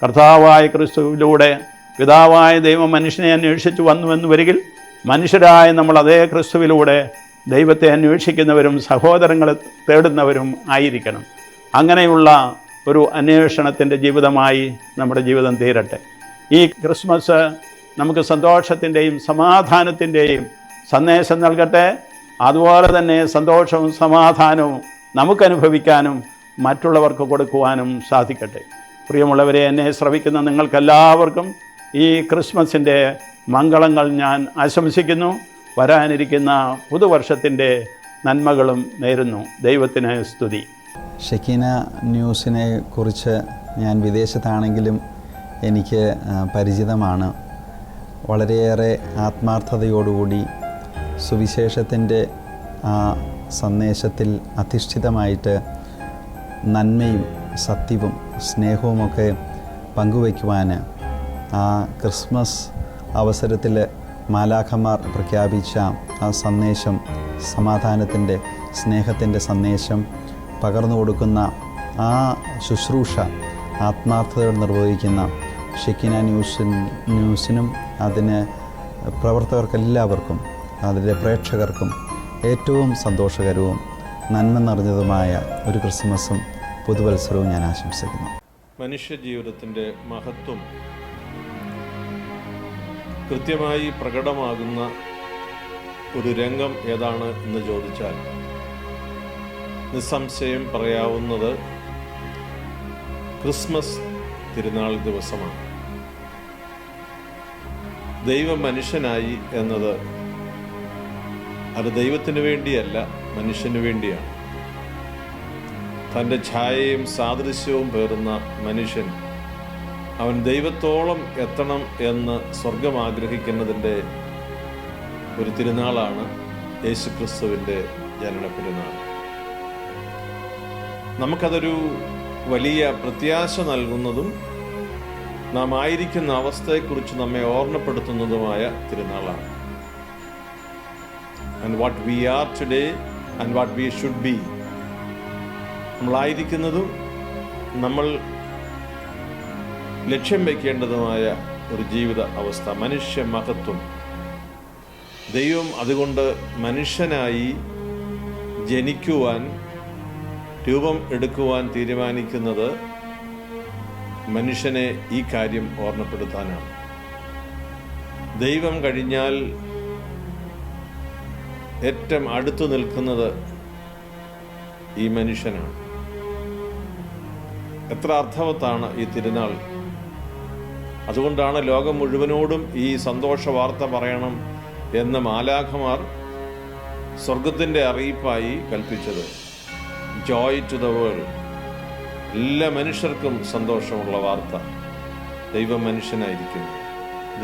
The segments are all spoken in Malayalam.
കർത്താവായ ക്രിസ്തുവിലൂടെ പിതാവായ ദൈവം മനുഷ്യനെ അന്വേഷിച്ച് വന്നുവെന്ന് വരികിൽ മനുഷ്യരായ നമ്മൾ അതേ ക്രിസ്തുവിലൂടെ ദൈവത്തെ അന്വേഷിക്കുന്നവരും സഹോദരങ്ങളെ തേടുന്നവരും ആയിരിക്കണം. അങ്ങനെയുള്ള ഒരു അന്വേഷണത്തിൻ്റെ ജീവിതമായി നമ്മുടെ ജീവിതം തീരട്ടെ. ഈ ക്രിസ്മസ് നമുക്ക് സന്തോഷത്തിൻ്റെയും സമാധാനത്തിൻ്റെയും സന്ദേശം നൽകട്ടെ. അതുപോലെ തന്നെ സന്തോഷവും സമാധാനവും നമുക്കനുഭവിക്കാനും മറ്റുള്ളവർക്ക് കൊടുക്കുവാനും സാധിക്കട്ടെ. പ്രിയമുള്ളവരെ, എന്നെ ശ്രവിക്കുന്ന നിങ്ങൾക്കെല്ലാവർക്കും ഈ ക്രിസ്മസിൻ്റെ മംഗളങ്ങൾ ഞാൻ ആശംസിക്കുന്നു. വരാനിരിക്കുന്ന പുതുവർഷത്തിൻ്റെ നന്മകളും നേരുന്നു. ദൈവത്തിന് സ്തുതി. ഷെക്കീന ന്യൂസിനെ കുറിച്ച് ഞാൻ വിദേശത്താണെങ്കിലും എനിക്ക് പരിചിതമാണ്. വളരെയേറെ ആത്മാർത്ഥതയോടുകൂടി സുവിശേഷത്തിൻ്റെ ആ സന്ദേശത്തിൽ അധിഷ്ഠിതമായിട്ട് നന്മയും സത്യവും സ്നേഹവുമൊക്കെ പങ്കുവയ്ക്കുവാൻ ആ ക്രിസ്മസ് അവസരത്തിൽ മാലാഖമാർ പ്രഖ്യാപിച്ച ആ സന്ദേശം, സമാധാനത്തിൻ്റെ സ്നേഹത്തിൻ്റെ സന്ദേശം പകർന്നു കൊടുക്കുന്ന ആ ശുശ്രൂഷ ആത്മാർത്ഥതയോടെ നിർവഹിക്കുന്ന ഷെക്കീന ന്യൂസിനും അതിന് പ്രവർത്തകർക്കെല്ലാവർക്കും അതിൻ്റെ പ്രേക്ഷകർക്കും ഏറ്റവും സന്തോഷകരവും നന്മ നിറഞ്ഞതുമായ ഒരു ക്രിസ്മസും പുതുവത്സരവും ഞാൻ ആശംസിക്കുന്നു. മനുഷ്യജീവിതത്തിൻ്റെ മഹത്വം കൃത്യമായി പ്രകടമാകുന്ന ഒരു രംഗം ഏതാണ് എന്ന് ചോദിച്ചാൽ നിസ്സംശയം പറയാവുന്നത് ക്രിസ്മസ് തിരുനാൾ ദിവസമാണ്. ദൈവം മനുഷ്യനായി എന്നത് അത് ദൈവത്തിന് വേണ്ടിയല്ല, മനുഷ്യന് വേണ്ടിയാണ്. തൻ്റെ ഛായയും സാദൃശ്യവും പേറുന്ന മനുഷ്യൻ അവൻ ദൈവത്തോളം എത്തണം എന്ന് സ്വർഗം ആഗ്രഹിക്കുന്നതിൻ്റെ ഒരു തിരുനാളാണ് യേശുക്രിസ്തുവിൻ്റെ ജനന പെരുന്നാൾ. നമുക്കതൊരു വലിയ പ്രത്യാശ നൽകുന്നതും നാം ആയിരിക്കുന്ന അവസ്ഥയെക്കുറിച്ച് നമ്മെ ഓർമ്മപ്പെടുത്തുന്നതുമായ തിരുനാളാണ്. And what we are today and what we should be. നമ്മളായിരിക്കുന്നതും നമ്മൾ ലക്ഷ്യം വയ്ക്കേണ്ടതുമായ ഒരു ജീവിത അവസ്ഥ, മനുഷ്യ മഹത്വം. ദൈവം അതുകൊണ്ട് മനുഷ്യനായി ജനിക്കുവാൻ, രൂപം എടുക്കുവാൻ തീരുമാനിക്കുന്നത് മനുഷ്യനെ ഈ കാര്യം ഓർമ്മപ്പെടുത്താനാണ്. ദൈവം കഴിഞ്ഞാൽ ഏറ്റവും അടുത്തു നിൽക്കുന്നത് ഈ മനുഷ്യനാണ്. എത്ര അർത്ഥവത്താണ് ഈ തിരുനാൾ. അതുകൊണ്ടാണ് ലോകം മുഴുവനോടും ഈ സന്തോഷ വാർത്ത പറയണം എന്ന് മാലാഖമാർ സ്വർഗത്തിൻ്റെ അറിയിപ്പായി കൽപ്പിച്ചത്. Joy to the world. എല്ലാ മനുഷ്യർക്കും സന്തോഷമുള്ള വാർത്ത. ദൈവം മനുഷ്യനായിരിക്കുന്നു.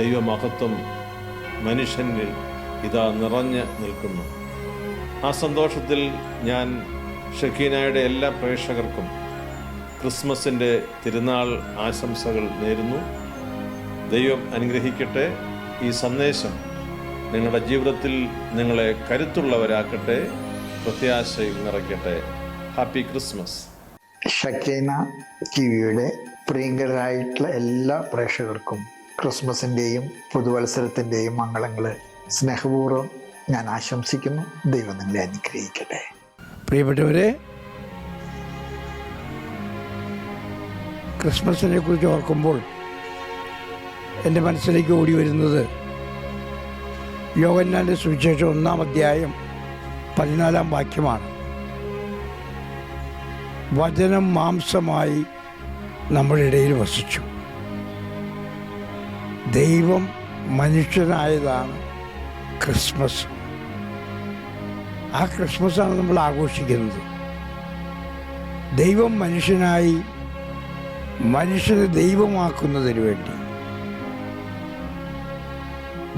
ദൈവമഹത്വം മനുഷ്യനിൽ ഇതാ നിറഞ്ഞ് നിൽക്കുന്നു. ആ സന്തോഷത്തിൽ ഞാൻ ഷെക്കീനയുടെ എല്ലാ പ്രേക്ഷകർക്കും ക്രിസ്മസിൻ്റെ തിരുനാൾ ആശംസകൾ നേരുന്നു. ദൈവം അനുഗ്രഹിക്കട്ടെ. ഈ സന്ദേശം നിങ്ങളുടെ ജീവിതത്തിൽ നിങ്ങളെ കരുത്തുള്ളവരാക്കട്ടെ, പ്രത്യാശയിൽ നിറയ്ക്കട്ടെ. Happy Christmas. ഷെക്കീന ടിവിയുടെ പ്രിയങ്കരായിട്ടുള്ള എല്ലാ പ്രേക്ഷകർക്കും ക്രിസ്മസിൻ്റെയും പുതുവത്സരത്തിൻ്റെയും മംഗളങ്ങൾ സ്നേഹപൂർവ്വം ഞാൻ ആശംസിക്കുന്നു. ദൈവം നിങ്ങളെ അനുഗ്രഹിക്കട്ടെ. പ്രിയപ്പെട്ടവരെ, ക്രിസ്മസിനെ കുറിച്ച് ഓർക്കുമ്പോൾ എൻ്റെ മനസ്സിലേക്ക് ഓടി വരുന്നത് യോഹന്നാൻ്റെ സുവിശേഷം 1-ാം അധ്യായം 14-ാം വാക്യമാണ്. വചനം മാംസമായി നമ്മുടെ ഇടയിൽ വസിച്ചു. ദൈവം മനുഷ്യനായതാണ് ക്രിസ്മസ്. ആ ക്രിസ്മസാണ് നമ്മൾ ആഘോഷിക്കുന്നത്. ദൈവം മനുഷ്യനായി മനുഷ്യനെ ദൈവമാക്കുന്നതിന് വേണ്ടി,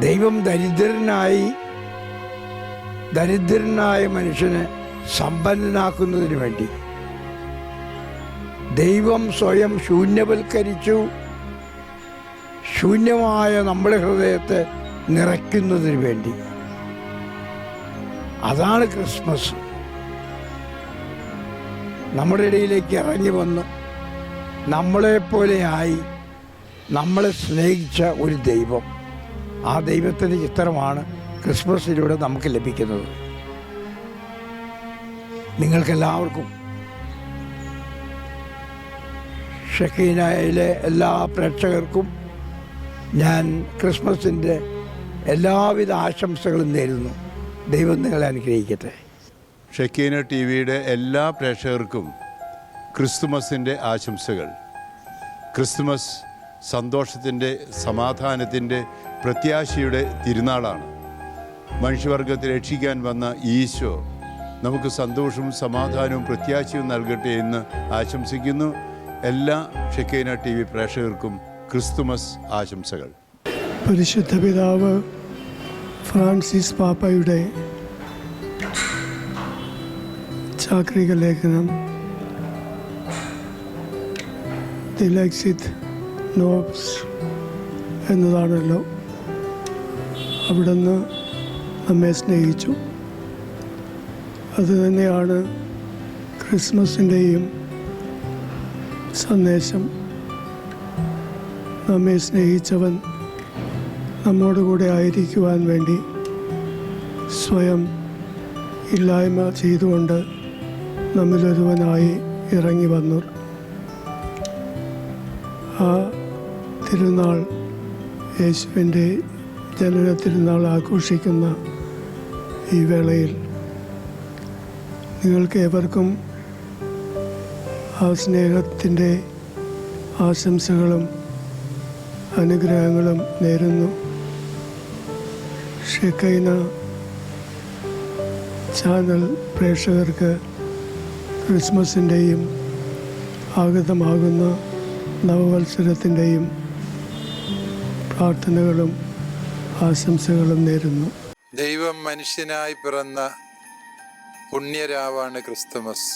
ദൈവം ദരിദ്രനായ മനുഷ്യനെ സമ്പന്നനാക്കുന്നതിന് വേണ്ടി, ദൈവം സ്വയം ശൂന്യവൽക്കരിച്ചു, ശൂന്യമായ നമ്മുടെ ഹൃദയത്തെ നിറയ്ക്കുന്നതിന് വേണ്ടി. അതാണ് ക്രിസ്മസ്. നമ്മുടെ ഇടയിലേക്ക് ഇറങ്ങി വന്ന് നമ്മളെപ്പോലെയായി നമ്മളെ സ്നേഹിച്ച ഒരു ദൈവം, ആ ദൈവത്തിൻ്റെ ചിത്രമാണ് ക്രിസ്മസിലൂടെ നമുക്ക് ലഭിക്കുന്നത്. നിങ്ങൾക്കെല്ലാവർക്കും, ഷെക്കീനയിലെ എല്ലാ പ്രേക്ഷകർക്കും ഞാൻ ക്രിസ്മസിൻ്റെ എല്ലാവിധ ആശംസകളും നേരുന്നു. ദൈവം നിങ്ങളെ അനുഗ്രഹിക്കട്ടെ. ഷെക്കീന ടി വിയുടെ എല്ലാ പ്രേക്ഷകർക്കും ക്രിസ്തുമസിൻ്റെ ആശംസകൾ. ക്രിസ്തുമസ് സന്തോഷത്തിൻ്റെ, സമാധാനത്തിൻ്റെ, പ്രത്യാശയുടെ തിരുനാളാണ്. മനുഷ്യവർഗത്തെ രക്ഷിക്കാൻ വന്ന ഈശോ നമുക്ക് സന്തോഷവും സമാധാനവും പ്രത്യാശയും നൽകട്ടെ എന്ന് ആശംസിക്കുന്നു. എല്ലാ ഷെക്കീന ടി വി പ്രേക്ഷകർക്കും ക്രിസ്തുമസ് ആശംസകൾ. പരിശുദ്ധ പിതാവ് ഫ്രാൻസിസ് പാപ്പയുടെ ചാക്രിക ലേഖനം ദി ലെക്സിത് നോബ്സ് എന്നതാണല്ലോ. അവിടുന്ന് നമ്മെ സ്നേഹിച്ചു. അതുതന്നെയാണ് ക്രിസ്മസിൻ്റെയും സന്ദേശം. നമ്മെ സ്നേഹിച്ചവൻ നമ്മോടുകൂടെ ആയിരിക്കുവാൻ വേണ്ടി സ്വയം ഇല്ലായ്മ ചെയ്തുകൊണ്ട് നമ്മിലൊരുവനായി ഇറങ്ങി വന്നു. ആ തിരുനാൾ, യേശുവിൻ്റെ ജനന തിരുനാൾ ആഘോഷിക്കുന്ന ഈ വേളയിൽ നിങ്ങൾക്ക് ഏവർക്കും ആ സ്നേഹത്തിൻ്റെ ആശംസകളും അനുഗ്രഹങ്ങളും നേരുന്നു. ഷെക്കൈന ചാനൽ പ്രേക്ഷകർക്ക് ക്രിസ്മസിൻ്റെയും ആഗതമാകുന്ന നവവത്സരത്തിൻ്റെയും പ്രാർത്ഥനകളും ആശംസകളും നേരുന്നു. ദൈവം മനുഷ്യനായി പിറന്ന പുണ്യരാവാണ് ക്രിസ്തുമസ്.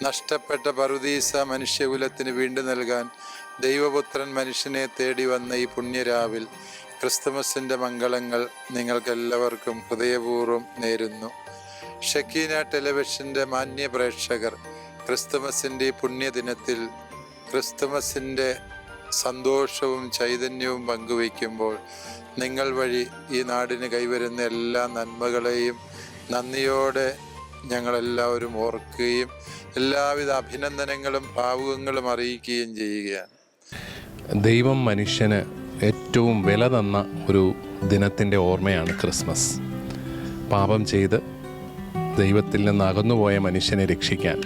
നഷ്ടപ്പെട്ട പറുദീസ മനുഷ്യകുലത്തിന് വീണ്ടും നൽകാൻ ദൈവപുത്രൻ മനുഷ്യനെ തേടി വന്ന ഈ പുണ്യരാവിൽ ക്രിസ്തുമസിൻ്റെ മംഗളങ്ങൾ നിങ്ങൾക്കെല്ലാവർക്കും ഹൃദയപൂർവ്വം നേരുന്നു. ഷെക്കീന ടെലിവിഷൻ്റെ മാന്യ പ്രേക്ഷകർ ക്രിസ്തുമസിൻ്റെ ഈ പുണ്യദിനത്തിൽ ക്രിസ്തുമസിൻ്റെ സന്തോഷവും ചൈതന്യവും പങ്കുവയ്ക്കുമ്പോൾ നിങ്ങൾ വഴി ഈ നാടിന് കൈവരുന്ന എല്ലാ നന്മകളെയും നന്ദിയോടെ ഞങ്ങളെല്ലാവരും ഓർക്കുകയും എല്ലാവിധ അഭിനന്ദനങ്ങളും ഭാവുകങ്ങളും അറിയിക്കുകയും ചെയ്യുകയാണ്. ദൈവം മനുഷ്യന് ഏറ്റവും വില തന്ന ഒരു ദിനത്തിൻ്റെ ഓർമ്മയാണ് ക്രിസ്മസ്. പാപം ചെയ്ത് ദൈവത്തിൽ നിന്ന് അകന്നുപോയ മനുഷ്യനെ രക്ഷിക്കാൻ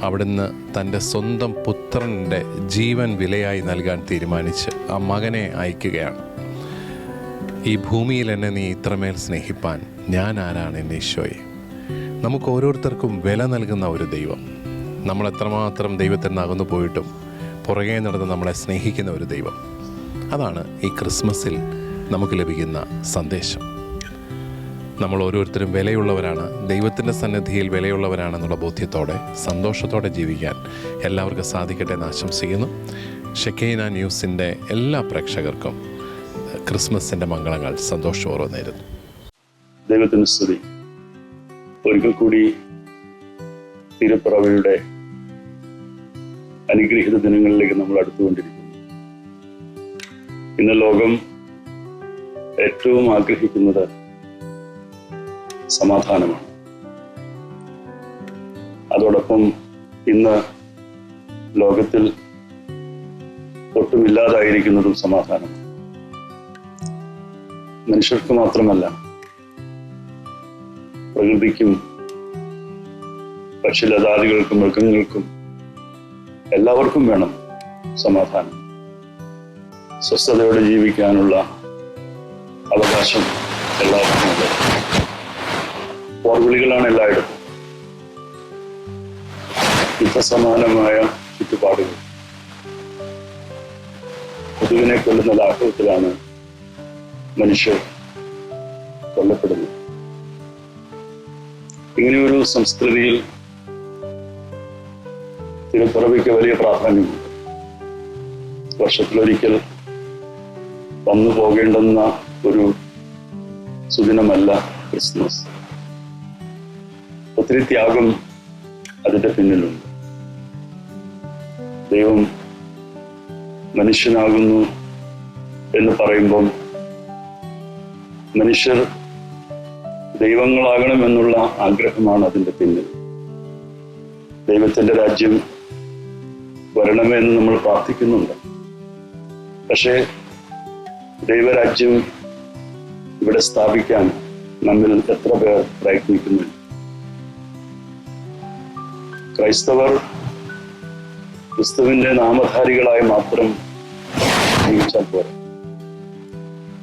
അവിടുന്ന് തൻ്റെ സ്വന്തം പുത്രൻ്റെ ജീവൻ വിലയായി നൽകാൻ തീരുമാനിച്ച് ആ മകനെ അയക്കുകയാണ്. ഈ ഭൂമിയിൽ എന്നെ നീ ഇത്രമേൽ സ്നേഹിപ്പാൻ ഞാൻ ആരാണ് എൻ്റെ ഈശോയെ. നമുക്ക് ഓരോരുത്തർക്കും വില നൽകുന്ന ഒരു ദൈവം, നമ്മൾ എത്രമാത്രം ദൈവത്തിൽ നിന്ന് അകന്നു പോയിട്ടും പുറകെ നടന്ന് നമ്മളെ സ്നേഹിക്കുന്ന ഒരു ദൈവം. അതാണ് ഈ ക്രിസ്മസിൽ നമുക്ക് ലഭിക്കുന്ന സന്ദേശം. നമ്മൾ ഓരോരുത്തരും വിലയുള്ളവരാണ്, ദൈവത്തിൻ്റെ സന്നിധിയിൽ വിലയുള്ളവരാണെന്നുള്ള ബോധ്യത്തോടെ സന്തോഷത്തോടെ ജീവിക്കാൻ എല്ലാവർക്കും സാധിക്കട്ടെ എന്ന് ആശംസിക്കുന്നു. ഷെക്കീന ന്യൂസിൻ്റെ എല്ലാ പ്രേക്ഷകർക്കും ക്രിസ്മസിൻ്റെ മംഗളങ്ങൾ സന്തോഷപൂർവ്വം നേരുന്നു. ദൈവത്തിന് സ്തുതി. ഒരിക്കൽ കൂടി തിരുപ്പിറവിയുടെ അനുഗ്രഹീത ദിനങ്ങളിലേക്ക് നമ്മൾ അടുത്തുകൊണ്ടിരിക്കുന്നു. ഇന്ന് ലോകം ഏറ്റവും ആഗ്രഹിക്കുന്നത് സമാധാനമാണ്. അതോടൊപ്പം ഇന്ന് ലോകത്തിൽ ഒട്ടുമില്ലാതായിരിക്കുന്നതും സമാധാനമാണ്. മനുഷ്യർക്ക് മാത്രമല്ല, പ്രകൃതിക്കും പക്ഷിലതാദികൾക്കും മൃഗങ്ങൾക്കും എല്ലാവർക്കും വേണം സമാധാനം. സ്വസ്ഥതയോടെ ജീവിക്കാനുള്ള അവകാശം എല്ലാവർക്കും ഉണ്ട്. പോർവിളികളാണ് എല്ലായിടത്തും. യുദ്ധസമാനമായ ചുറ്റുപാടുകൾ. കൊതുകിനെ കൊല്ലുന്ന ലാഘവത്തിലാണ് മനുഷ്യർ കൊല്ലപ്പെടുന്നത്. ഇങ്ങനെയൊരു സംസ്കൃതിയിൽ തിരുപ്പിറവിക്ക് വലിയ പ്രാധാന്യമുണ്ട്. വർഷത്തിലൊരിക്കൽ വന്നു പോകേണ്ടുന്ന ഒരു സുദിനമല്ല ക്രിസ്മസ്. ഒത്തിരി ത്യാഗം അതിൻ്റെ പിന്നിലുണ്ട്. ദൈവം മനുഷ്യനാകുന്നു എന്ന് പറയുമ്പം മനുഷ്യർ ദൈവങ്ങളാകണമെന്നുള്ള ആഗ്രഹമാണ് അതിൻ്റെ പിന്നിൽ. ദൈവത്തിൻ്റെ രാജ്യം വരണമെന്ന് നമ്മൾ പ്രാർത്ഥിക്കുന്നുണ്ട്. പക്ഷേ ദൈവരാജ്യം ഇവിടെ സ്ഥാപിക്കാൻ നമ്മിൽ എത്ര പേർ പ്രയത്നിക്കുന്നു? ക്രൈസ്തവർ ക്രിസ്തുവിൻ്റെ നാമധാരികളായി മാത്രം ജീവിച്ചാൽ പോരാ.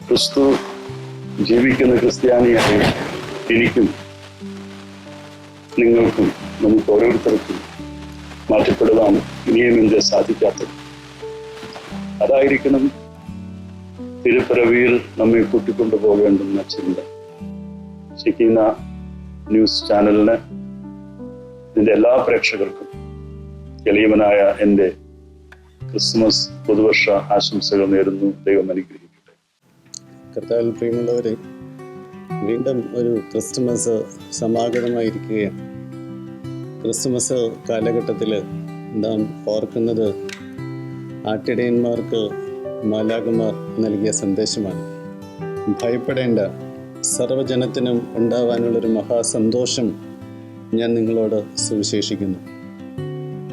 ക്രിസ്തു ജീവിക്കുന്ന ക്രിസ്ത്യാനിയായി എനിക്കും നിങ്ങൾക്കും നമുക്ക് ഓരോരുത്തർക്കും മാറ്റപ്പെടുവാൻ ഇനിയും എന്ത് സാധിക്കാത്തത്. അതായിരിക്കണം തിരുപ്പിറവിയിൽ നമ്മെ കൂട്ടിക്കൊണ്ടുപോകേണ്ടുന്ന ചിന്ത. ഷെക്കീന ന്യൂസ് ചാനലിന് ഇതിൻ്റെ എല്ലാ പ്രേക്ഷകർക്കും എളിയവനായ എൻ്റെ ക്രിസ്മസ് പുതുവർഷ ആശംസകൾ നേരുന്നു. ദൈവം അനുഗ്രഹിക്കട്ടെ. കർത്താവിൽ പ്രിയമുള്ളവരെ, വീണ്ടും ഒരു ക്രിസ്തുമസ് സമാഗതമായിരിക്കുകയാണ്. ക്രിസ്തുമസ് കാലഘട്ടത്തിൽ നാം ഓർക്കുന്നത് ആട്ടിടയന്മാർക്ക് മാലാഖമാർ നൽകിയ സന്ദേശമാണ്. ഭയപ്പെടേണ്ട, സർവ്വജനത്തിനും ഉണ്ടാവാനുള്ളൊരു മഹാസന്തോഷം ഞാൻ നിങ്ങളോട് സുവിശേഷിക്കുന്നു.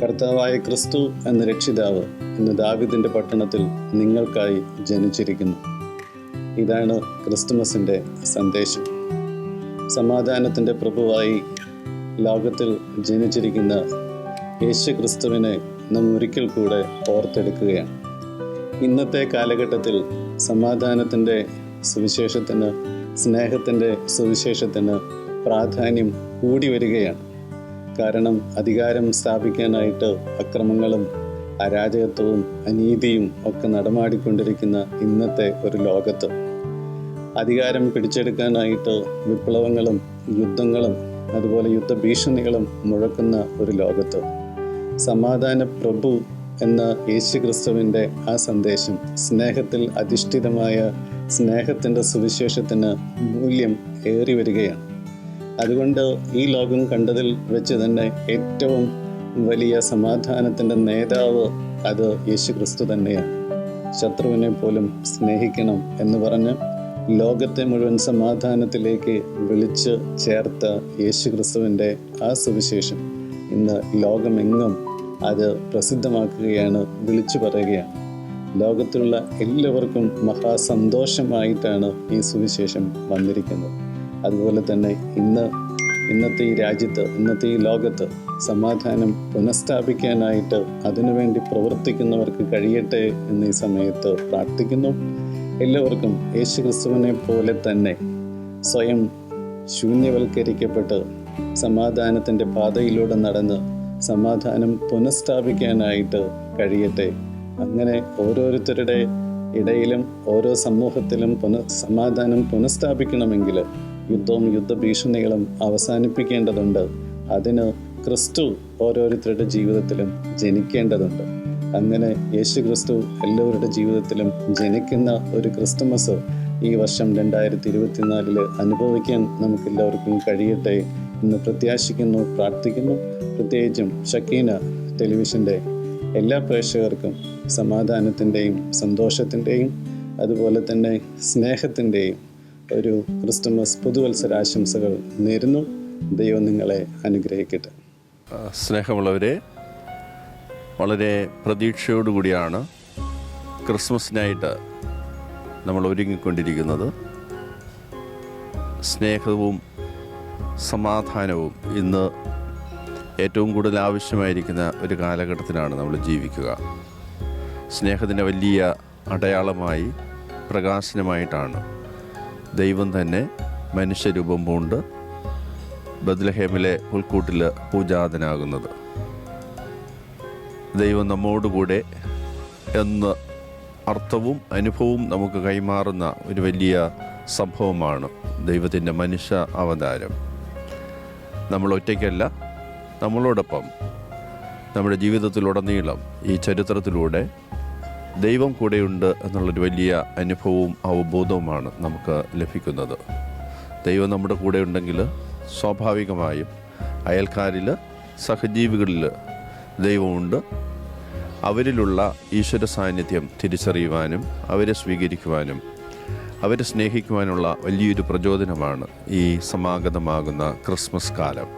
കർത്താവായ ക്രിസ്തു എന്ന രക്ഷിതാവ് ഇന്ന് ദാവീദിൻ്റെ പട്ടണത്തിൽ നിങ്ങൾക്കായി ജനിച്ചിരിക്കുന്നു. ഇതാണ് ക്രിസ്തുമസിൻ്റെ സന്ദേശം. സമാധാനത്തിൻ്റെ പ്രഭുവായി ലോകത്തിൽ ജനിച്ചിരിക്കുന്ന യേശു ക്രിസ്തുവിനെ നാം ഒരിക്കൽ കൂടെ ഓർത്തെടുക്കുകയാണ്. ഇന്നത്തെ കാലഘട്ടത്തിൽ സമാധാനത്തിൻ്റെ സുവിശേഷത്തിന്, സ്നേഹത്തിൻ്റെ സുവിശേഷത്തിന് പ്രാധാന്യം കൂടി വരികയാണ്. കാരണം അധികാരം സ്ഥാപിക്കാനായിട്ട് അക്രമങ്ങളും അരാജകത്വവും അനീതിയും ഒക്കെ നടമാടിക്കൊണ്ടിരിക്കുന്ന ഇന്നത്തെ ഒരു ലോകത്ത്, അധികാരം പിടിച്ചെടുക്കാനായിട്ട് വിപ്ലവങ്ങളും യുദ്ധങ്ങളും അതുപോലെ യുദ്ധഭീഷണികളും മുഴക്കുന്ന ഒരു ലോകത്ത് സമാധാന പ്രഭു എന്ന യേശു ക്രിസ്തുവിൻ്റെ ആ സന്ദേശം, സ്നേഹത്തിൽ അധിഷ്ഠിതമായ സ്നേഹത്തിൻ്റെ സുവിശേഷത്തിന് മൂല്യം ഏറി വരികയാണ്. അതുകൊണ്ട് ഈ ലോകം കണ്ടതിൽ വെച്ച് തന്നെ ഏറ്റവും വലിയ സമാധാനത്തിൻ്റെ നേതാവ് അത് യേശു ക്രിസ്തു തന്നെയാണ്. ശത്രുവിനെ പോലും സ്നേഹിക്കണം എന്ന് പറഞ്ഞ് ലോകത്തെ മുഴുവൻ സമാധാനത്തിലേക്ക് വിളിച്ച് ചേർത്ത യേശു ക്രിസ്തുവിൻ്റെ ആ സുവിശേഷം ഇന്ന് ലോകമെങ്ങും അത് പ്രസിദ്ധമാക്കുകയാണ്, വിളിച്ചു പറയുകയാണ്. ലോകത്തുള്ള എല്ലാവർക്കും മഹാസന്തോഷമായിട്ടാണ് ഈ സുവിശേഷം വന്നിരിക്കുന്നത്. അതുപോലെ തന്നെ ഇന്നത്തെ ഈ രാജ്യത്ത്, ഇന്നത്തെ ഈ ലോകത്ത് സമാധാനം പുനഃസ്ഥാപിക്കാനായിട്ട് അതിനുവേണ്ടി പ്രവർത്തിക്കുന്നവർക്ക് കഴിയട്ടെ എന്ന് ഈ സമയത്ത് പ്രാർത്ഥിക്കുന്നു. എല്ലാവർക്കും യേശു ക്രിസ്തുവിനെ പോലെ തന്നെ സ്വയം ശൂന്യവൽക്കരിക്കപ്പെട്ട് സമാധാനത്തിൻ്റെ പാതയിലൂടെ നടന്ന് സമാധാനം പുനഃസ്ഥാപിക്കാനായിട്ട് കഴിയട്ടെ. അങ്ങനെ ഓരോരുത്തരുടെ ഇടയിലും ഓരോ സമൂഹത്തിലും സമാധാനം പുനഃസ്ഥാപിക്കണമെങ്കിൽ യുദ്ധവും യുദ്ധഭീഷണികളും അവസാനിപ്പിക്കേണ്ടതുണ്ട്. അതിന് ക്രിസ്തു ഓരോരുത്തരുടെ ജീവിതത്തിലും ജനിക്കേണ്ടതുണ്ട്. അങ്ങനെ യേശു ക്രിസ്തു എല്ലാവരുടെ ജീവിതത്തിലും ജനിക്കുന്ന ഒരു ക്രിസ്തുമസ് ഈ വർഷം 2024 അനുഭവിക്കാൻ നമുക്കെല്ലാവർക്കും കഴിയട്ടെ എന്ന് പ്രത്യാശിക്കുന്നു, പ്രാർത്ഥിക്കുന്നു. പ്രത്യേകിച്ചും ഷക്കീന ടെലിവിഷൻ്റെ എല്ലാ പ്രേക്ഷകർക്കും സമാധാനത്തിൻ്റെയും സന്തോഷത്തിൻ്റെയും അതുപോലെ തന്നെ സ്നേഹത്തിൻ്റെയും ഒരു ക്രിസ്തുമസ് പുതുവത്സരാശംസകൾ നേരുന്നു. ദൈവം നിങ്ങളെ അനുഗ്രഹിക്കട്ടെ. സ്നേഹമുള്ളവരെ, വളരെ പ്രതീക്ഷയോടുകൂടിയാണ് ക്രിസ്മസിനായിട്ട് നമ്മൾ ഒരുങ്ങിക്കൊണ്ടിരിക്കുന്നത്. സ്നേഹവും സമാധാനവും ഇന്ന് ഏറ്റവും കൂടുതൽ ആവശ്യമായിരിക്കുന്ന ഒരു കാലഘട്ടത്തിലാണ് നമ്മൾ ജീവിക്കുക. സ്നേഹത്തിൻ്റെ വലിയ അടയാളമായി, പ്രകാശനമായിട്ടാണ് ദൈവം തന്നെ മനുഷ്യരൂപം പൂണ്ട് ബത്ലഹേമിലെ പുൽക്കൂട്ടിൽ പൂജാതനാകുന്നത്. ദൈവം നമ്മോടുകൂടെ എന്ന് അർത്ഥവും അനുഭവവും നമുക്ക് കൈമാറുന്ന ഒരു വലിയ സംഭവമാണ് ദൈവത്തിൻ്റെ മനുഷ്യ അവതാരം. നമ്മൾ ഒറ്റയ്ക്കല്ല, നമ്മളോടൊപ്പം നമ്മുടെ ജീവിതത്തിലുടനീളം ഈ ചരിത്രത്തിലൂടെ ദൈവം കൂടെയുണ്ട് എന്നുള്ളൊരു വലിയ അനുഭവവും അവബോധവുമാണ് നമുക്ക് ലഭിക്കുന്നത്. ദൈവം നമ്മുടെ കൂടെ ഉണ്ടെങ്കിൽ സ്വാഭാവികമായും അയൽക്കാരിൽ, സഹജീവികളിൽ ദൈവമുണ്ട്. അവരിലുള്ള ഈശ്വര സാന്നിധ്യം തിരിച്ചറിയുവാനും അവരെ സ്വീകരിക്കുവാനും അവരെ സ്നേഹിക്കുവാനുള്ള വലിയൊരു പ്രചോദനമാണ് ഈ സമാഗതമാകുന്ന ക്രിസ്മസ് കാലം.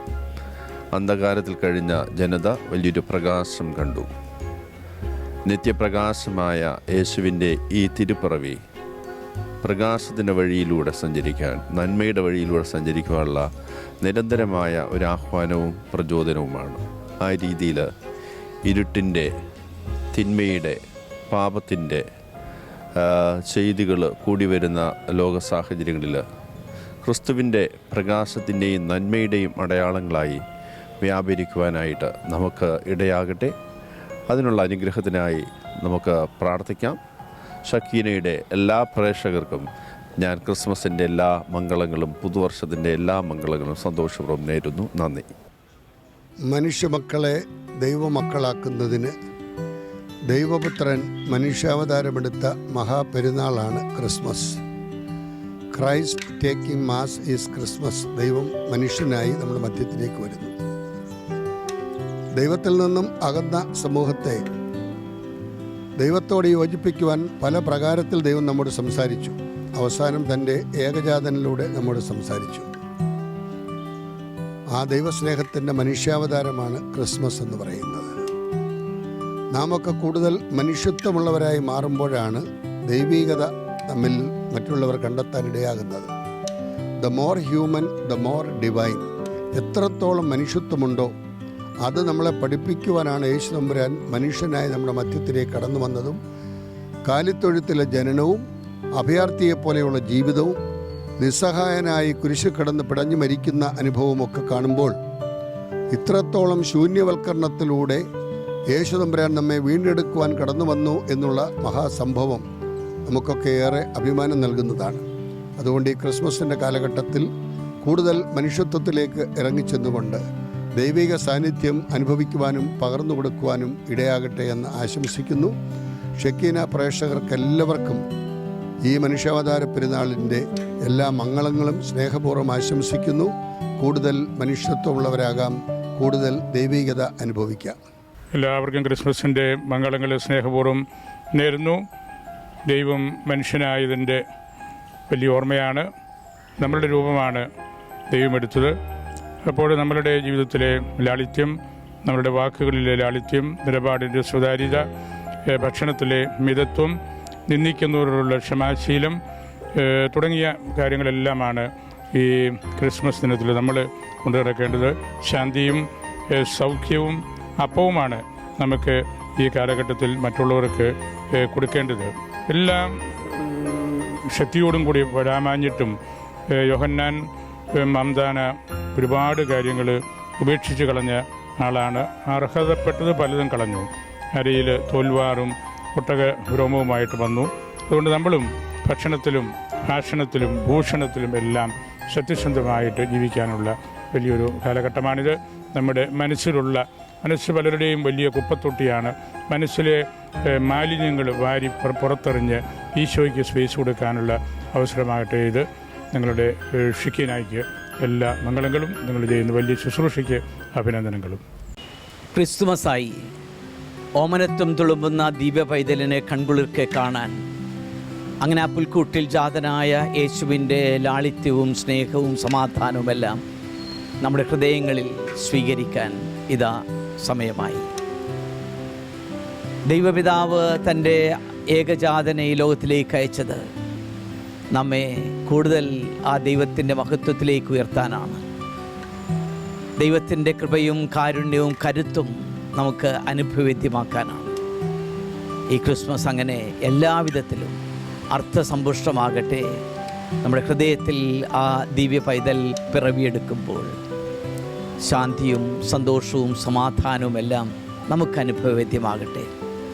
അന്ധകാരത്തിൽ കഴിഞ്ഞ ജനത വലിയൊരു പ്രകാശം കണ്ടു. നിത്യപ്രകാശമായ യേശുവിൻ്റെ ഈ തിരുപ്പിറവി പ്രകാശത്തിൻ്റെ വഴിയിലൂടെ സഞ്ചരിക്കാൻ, നന്മയുടെ വഴിയിലൂടെ സഞ്ചരിക്കുവാനുള്ള നിരന്തരമായ ഒരു ആഹ്വാനവും പ്രചോദനവുമാണ്. ആ രീതിയിൽ ഇരുട്ടിൻ്റെ, തിന്മയുടെ, പാപത്തിൻ്റെ ചെയ്തികൾ കൂടി വരുന്ന ലോക സാഹചര്യങ്ങളിൽ ക്രിസ്തുവിൻ്റെ പ്രകാശത്തിൻ്റെയും നന്മയുടെയും അടയാളങ്ങളായി വ്യാപരിക്കുവാനായിട്ട് നമുക്ക് ഇടയാകട്ടെ. അതിനുള്ള അനുഗ്രഹത്തിനായി നമുക്ക് പ്രാർത്ഥിക്കാം. ഷക്കീനയുടെ എല്ലാ പ്രേക്ഷകർക്കും ഞാൻ ക്രിസ്മസിൻ്റെ എല്ലാ മംഗളങ്ങളും പുതുവർഷത്തിൻ്റെ എല്ലാ മംഗളങ്ങളും സന്തോഷപൂർവ്വം നേരുന്നു. നന്ദി. മനുഷ്യമക്കളെ ദൈവമക്കളാക്കുന്നതിന് ദൈവപുത്രൻ മനുഷ്യാവതാരമെടുത്ത മഹാപെരുന്നാളാണ് Christmas. Christ taking mass is Christmas. ദൈവം മനുഷ്യനായി നമ്മുടെ മധ്യത്തിലേക്ക് വരുന്നു. ദൈവത്തിൽ നിന്നും അകന്ന സമൂഹത്തെ ദൈവത്തോട് യോജിപ്പിക്കുവാൻ പല പ്രകാരത്തിൽ ദൈവം നമ്മോട് സംസാരിച്ചു. അവസാനം തൻ്റെ ഏകജാതനിലൂടെ നമ്മോട് സംസാരിച്ചു. ആ ദൈവസ്നേഹത്തിൻ്റെ മനുഷ്യാവതാരമാണ് ക്രിസ്മസ് എന്ന് പറയുന്നത്. നാമൊക്കെ കൂടുതൽ മനുഷ്യത്വമുള്ളവരായി മാറുമ്പോഴാണ് ദൈവീകത നമ്മിൽ മറ്റുള്ളവർ കണ്ടെത്താനിടയാകുന്നത്. The more human the more divine. എത്രത്തോളം മനുഷ്യത്വമുണ്ടോ അത് നമ്മളെ പഠിപ്പിക്കുവാനാണ് യേശു തമ്പുരാൻ മനുഷ്യനായി നമ്മുടെ മധ്യത്തിലേക്ക് കടന്നു വന്നതും കാലിത്തൊഴുത്തിലെ ജനനവും അഭയാർത്ഥിയെപ്പോലെയുള്ള ജീവിതവും നിസ്സഹായനായി കുരിശിൽ കിടന്ന് പിടഞ്ഞു മരിക്കുന്ന അനുഭവമൊക്കെ കാണുമ്പോൾ ഇത്രത്തോളം ശൂന്യവൽക്കരണത്തിലൂടെ യേശു തമ്പുരാൻ നമ്മെ വീണ്ടെടുക്കുവാൻ കടന്നു വന്നു എന്നുള്ള മഹാസംഭവം നമുക്കൊക്കെ ഏറെ അഭിമാനം നൽകുന്നതാണ്. അതുകൊണ്ട് ഈ ക്രിസ്മസിൻ്റെ കാലഘട്ടത്തിൽ കൂടുതൽ മനുഷ്യത്വത്തിലേക്ക് ഇറങ്ങിച്ചെന്നുകൊണ്ട് ദൈവിക സാന്നിധ്യം അനുഭവിക്കുവാനും പകർന്നു കൊടുക്കുവാനും ഇടയാകട്ടെ എന്ന് ആശംസിക്കുന്നു. ഷക്കീന പ്രേക്ഷകർക്കെല്ലാവർക്കും ഈ മനുഷ്യാവതാര പെരുന്നാളിൻ്റെ എല്ലാ മംഗളങ്ങളും സ്നേഹപൂർവ്വം ആശംസിക്കുന്നു. കൂടുതൽ മനുഷ്യത്വമുള്ളവരാകാം, കൂടുതൽ ദൈവികത അനുഭവിക്കാം. എല്ലാവർക്കും ക്രിസ്മസിൻ്റെ മംഗളങ്ങൾ സ്നേഹപൂർവ്വം നേരുന്നു. ദൈവം മനുഷ്യനായതിൻ്റെ വലിയ ഓർമ്മയാണ്. നമ്മളുടെ രൂപമാണ് ദൈവം എടുത്തത്. അപ്പോൾ നമ്മളുടെ ജീവിതത്തിലെ ലാളിത്യം, നമ്മളുടെ വാക്കുകളിലെ ലാളിത്യം, നിലപാടിൻ്റെ സുതാര്യത, ഭക്ഷണത്തിലെ മിതത്വം, നിന്ദിക്കുന്നവരോടുള്ള ക്ഷമാശീലം തുടങ്ങിയ കാര്യങ്ങളെല്ലാമാണ് ഈ ക്രിസ്മസ് ദിനത്തിൽ നമ്മൾ കൊണ്ടു നടക്കേണ്ടത്. ശാന്തിയും സൗഖ്യവും അപ്പവുമാണ് നമുക്ക് ഈ കാലഘട്ടത്തിൽ മറ്റുള്ളവർക്ക് കൊടുക്കേണ്ടത്. എല്ലാം ശക്തിയോടും കൂടി വരാമാഞ്ഞിട്ടും യോഹന്നാൻ മംദാന ഒരുപാട് കാര്യങ്ങൾ ഉപേക്ഷിച്ച് കളഞ്ഞ ആളാണ്. അർഹതപ്പെട്ടത് പലതും കളഞ്ഞു. അരയിൽ തോൽവാറും ഒട്ടക രോമവുമായിട്ട് വന്നു. അതുകൊണ്ട് നമ്മളും ഭക്ഷണത്തിലും ഭാഷണത്തിലും ഭൂഷണത്തിലും എല്ലാം സത്യസന്ധമായിട്ട് ജീവിക്കാനുള്ള വലിയൊരു കാലഘട്ടമാണിത്. നമ്മുടെ മനസ്സ് പലരുടെയും വലിയ കുപ്പത്തൊട്ടിയാണ്. മനസ്സിലെ മാലിന്യങ്ങൾ വാരി പുറത്തെറിഞ്ഞ് ഈശോയ്ക്ക് സ്പേസ് കൊടുക്കാനുള്ള അവസരമാകട്ടെ ഇത്. നിങ്ങളുടെ ഷിക്കീനായിക്ക് എല്ലാ മംഗളങ്ങളും, നിങ്ങൾ ചെയ്യുന്ന വലിയ ശുശ്രൂഷയ്ക്ക് അഭിനന്ദനങ്ങളും. ക്രിസ്തുമസായി ഓമനത്വം തുളുമ്പുന്ന ദിവ്യ പൈതലിനെ കൺകുളിർക്കെ കാണാൻ, അങ്ങനെ ആ പുൽക്കൂട്ടിൽ ജാതനായ യേശുവിൻ്റെ ലാളിത്യവും സ്നേഹവും സമാധാനവുമെല്ലാം നമ്മുടെ ഹൃദയങ്ങളിൽ സ്വീകരിക്കാൻ ഇതാ സമയമായി. ദൈവപിതാവ് തൻ്റെ ഏകജാതനെ ഈ ലോകത്തിലേക്ക് അയച്ചത് നമ്മെ കൂടുതൽ ആ ദൈവത്തിൻ്റെ മഹത്വത്തിലേക്ക് ഉയർത്താനാണ്. ദൈവത്തിൻ്റെ കൃപയും കാരുണ്യവും കരുത്തും നമുക്ക് അനുഭവവേദ്യമാക്കാനാണ്. ഈ ക്രിസ്മസ് അങ്ങനെ എല്ലാവിധത്തിലും അർത്ഥസമ്പുഷ്ടമാകട്ടെ. നമ്മുടെ ഹൃദയത്തിൽ ആ ദിവ്യ പൈതൽ പിറവിയെടുക്കുമ്പോൾ ശാന്തിയും സന്തോഷവും സമാധാനവും എല്ലാം നമുക്ക് അനുഭവവേദ്യമാകട്ടെ.